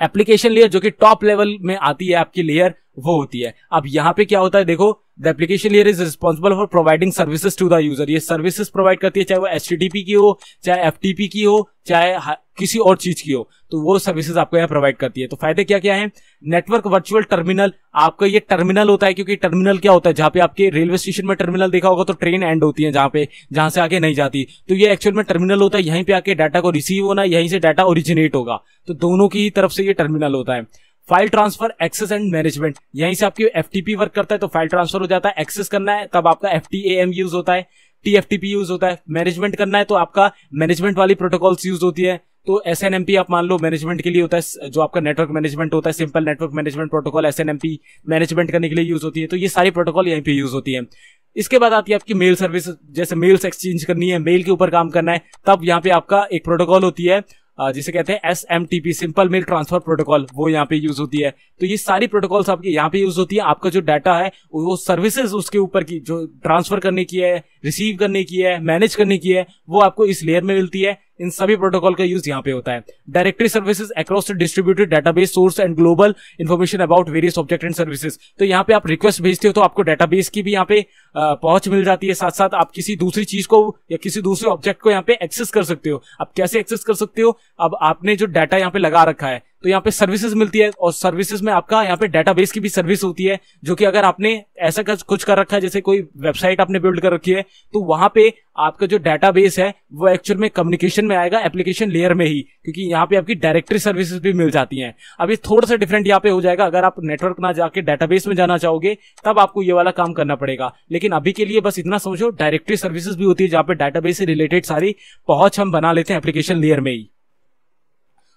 एप्लीकेशन लेयर जो कि टॉप लेवल में आती है आपकी लेयर, वो होती है। अब यहाँ पे क्या होता है देखो, the application layer is responsible for providing services to the user. ये सर्विसेज प्रोवाइड करती है, चाहे वो HTTP की हो, चाहे FTP की हो, चाहे किसी और चीज की हो, तो वो सर्विसेज आपको यहाँ प्रोवाइड करती है। तो फायदे क्या क्या है, नेटवर्क वर्चुअल टर्मिनल, आपका ये टर्मिनल होता है, क्योंकि टर्मिनल क्या होता है, जहां पे आपके रेलवे स्टेशन में टर्मिनल देखा होगा तो ट्रेन एंड होती है जहां से आगे नहीं जाती, तो ये एक्चुअल में टर्मिनल होता है, यहीं पे आके डाटा को रिसीव होना, यहीं से डाटा ओरिजिनेट होगा, तो दोनों की तरफ से ये टर्मिनल होता है। File transfer, access and management, यहीं से आपकी FTP वर्क करता है, तो फाइल ट्रांसफर हो जाता है। एक्सेस करना है तब आपका FTAM यूज होता है, TFTP यूज होता है। मैनेजमेंट करना है तो आपका मैनेजमेंट वाली प्रोटोकॉल्स यूज होती है, तो SNMP आप मान लो मैनेजमेंट के लिए होता है, जो आपका नेटवर्क मैनेजमेंट होता है, simple network management protocol SNMP management करने के लिए यूज होती है। तो ये सारी प्रोटोकॉल यहीं पे यूज होती है। इसके बाद आती है आपकी मेल सर्विस, जैसे मेल्स एक्सचेंज करनी है, मेल के ऊपर काम करना है, तब यहाँ पे आपका एक प्रोटोकॉल होती है जिसे कहते हैं SMTP, simple mail transfer protocol, वो यहाँ पे यूज होती है। तो ये सारी प्रोटोकॉल्स आपके यहाँ पे यूज होती है। आपका जो डाटा है वो सर्विसेज उसके ऊपर की जो ट्रांसफर करने की है, रिसीव करने की है, मैनेज करने की है, वो आपको इस लेयर में मिलती है। इन सभी प्रोटोकॉल का यूज यहाँ पे होता है। Directory services across distributed database source and global information about various object and services, तो यहाँ पे आप रिक्वेस्ट भेजते हो तो आपको डाटाबेस की भी यहाँ पे पहुंच मिल जाती है, साथ साथ आप किसी दूसरी चीज को या किसी दूसरे ऑब्जेक्ट को यहाँ पे एक्सेस कर सकते हो। अब कैसे एक्सेस कर सकते हो, अब आपने जो डाटा यहाँ पे लगा रखा है तो यहाँ पे सर्विसेज मिलती है, और सर्विसेज में आपका यहाँ पे डाटाबेस की भी सर्विस होती है, जो कि अगर आपने ऐसा कुछ कर रखा है, जैसे कोई वेबसाइट आपने बिल्ड कर रखी है, तो वहां पे आपका जो डाटाबेस है वो एक्चुअल में कम्युनिकेशन में आएगा एप्लीकेशन लेयर में ही, क्योंकि यहाँ पे आपकी डायरेक्टरी सर्विसेज भी मिल जाती हैं। अब ये थोड़ा सा डिफरेंट यहाँ पे हो जाएगा, अगर आप नेटवर्क ना जाके डाटाबेस में जाना चाहोगे तब आपको ये वाला काम करना पड़ेगा, लेकिन अभी के लिए बस इतना समझो, डायरेक्टरी सर्विसेज भी होती है जहाँ पे डाटाबेस से रिलेटेड सारी पहुंच हम बना लेते हैं एप्लीकेशन लेयर में ही।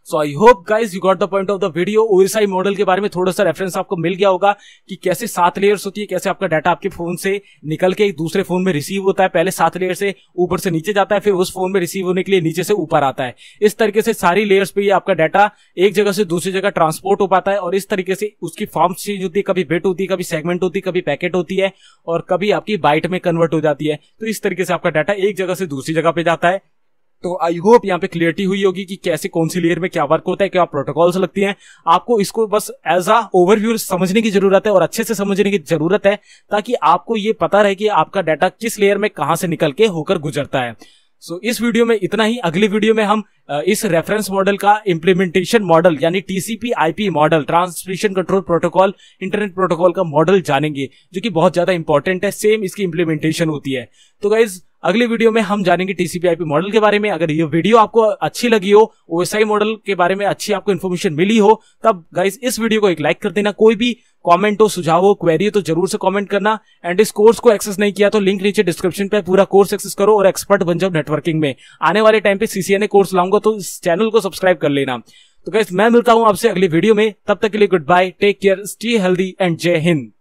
So I hope guys you got the point of the video. OSI model के बारे में थोड़ा सा रेफरेंस आपको मिल गया होगा कि कैसे 7 लेयर्स होती है, कैसे आपका डाटा आपके फोन से निकल के दूसरे फोन में रिसीव होता है। पहले 7 लेयर से ऊपर से नीचे जाता है, फिर उस फोन में रिसीव होने के लिए नीचे से ऊपर आता है। इस तरीके से सारी लेयर्स पे ये आपका डाटा एक जगह से दूसरी जगह ट्रांसपोर्ट हो पाता है और इस तरीके से उसकी फॉर्म चेंज होती है, कभी बिट होती है, कभी सेगमेंट होती है, कभी पैकेट होती है और कभी आपकी बाइट में कन्वर्ट हो जाती है। तो इस तरीके से आपका डाटा एक जगह से दूसरी जगह पे जाता है। तो आई होप यहाँ पे क्लियरिटी हुई होगी कि कैसे कौन सी लेयर में क्या वर्क होता है, क्या प्रोटोकॉल्स लगती हैं। आपको इसको बस एज अ ओवरव्यू समझने की जरूरत है और अच्छे से समझने की जरूरत है ताकि आपको ये पता रहे कि आपका डाटा किस लेयर में कहां से निकल के होकर गुजरता है। सो इस वीडियो में इतना ही। अगली वीडियो में हम इस रेफरेंस मॉडल का इम्प्लीमेंटेशन मॉडल यानी TCP IP model, transmission control protocol, internet protocol का मॉडल जानेंगे जो कि बहुत ज्यादा इंपॉर्टेंट है। सेम इसकी इंप्लीमेंटेशन होती है। तो गाइज अगली वीडियो में हम जानेंगे टीसीपी आईपी मॉडल के बारे में। अगर ये वीडियो आपको अच्छी लगी हो, ओएसआई मॉडल के बारे में अच्छी आपको इन्फॉर्मेशन मिली हो, तब गाइज इस वीडियो को एक लाइक कर देना। कोई भी कमेंट हो, सुझाव हो, क्वेरी हो तो जरूर से कमेंट करना। एंड इस कोर्स को एक्सेस नहीं किया तो लिंक नीचे डिस्क्रिप्शन पे पूरा कोर्स एक्सेस करो और एक्सपर्ट बन जाओ नेटवर्किंग में। आने वाले टाइम पे सीसीएनए कोर्स लाऊंगा तो इस चैनल को सब्सक्राइब कर लेना। तो गाइस मैं मिलता हूं आपसे अगली वीडियो में, तब तक के लिए good bye, take care, stay healthy and जय हिंद।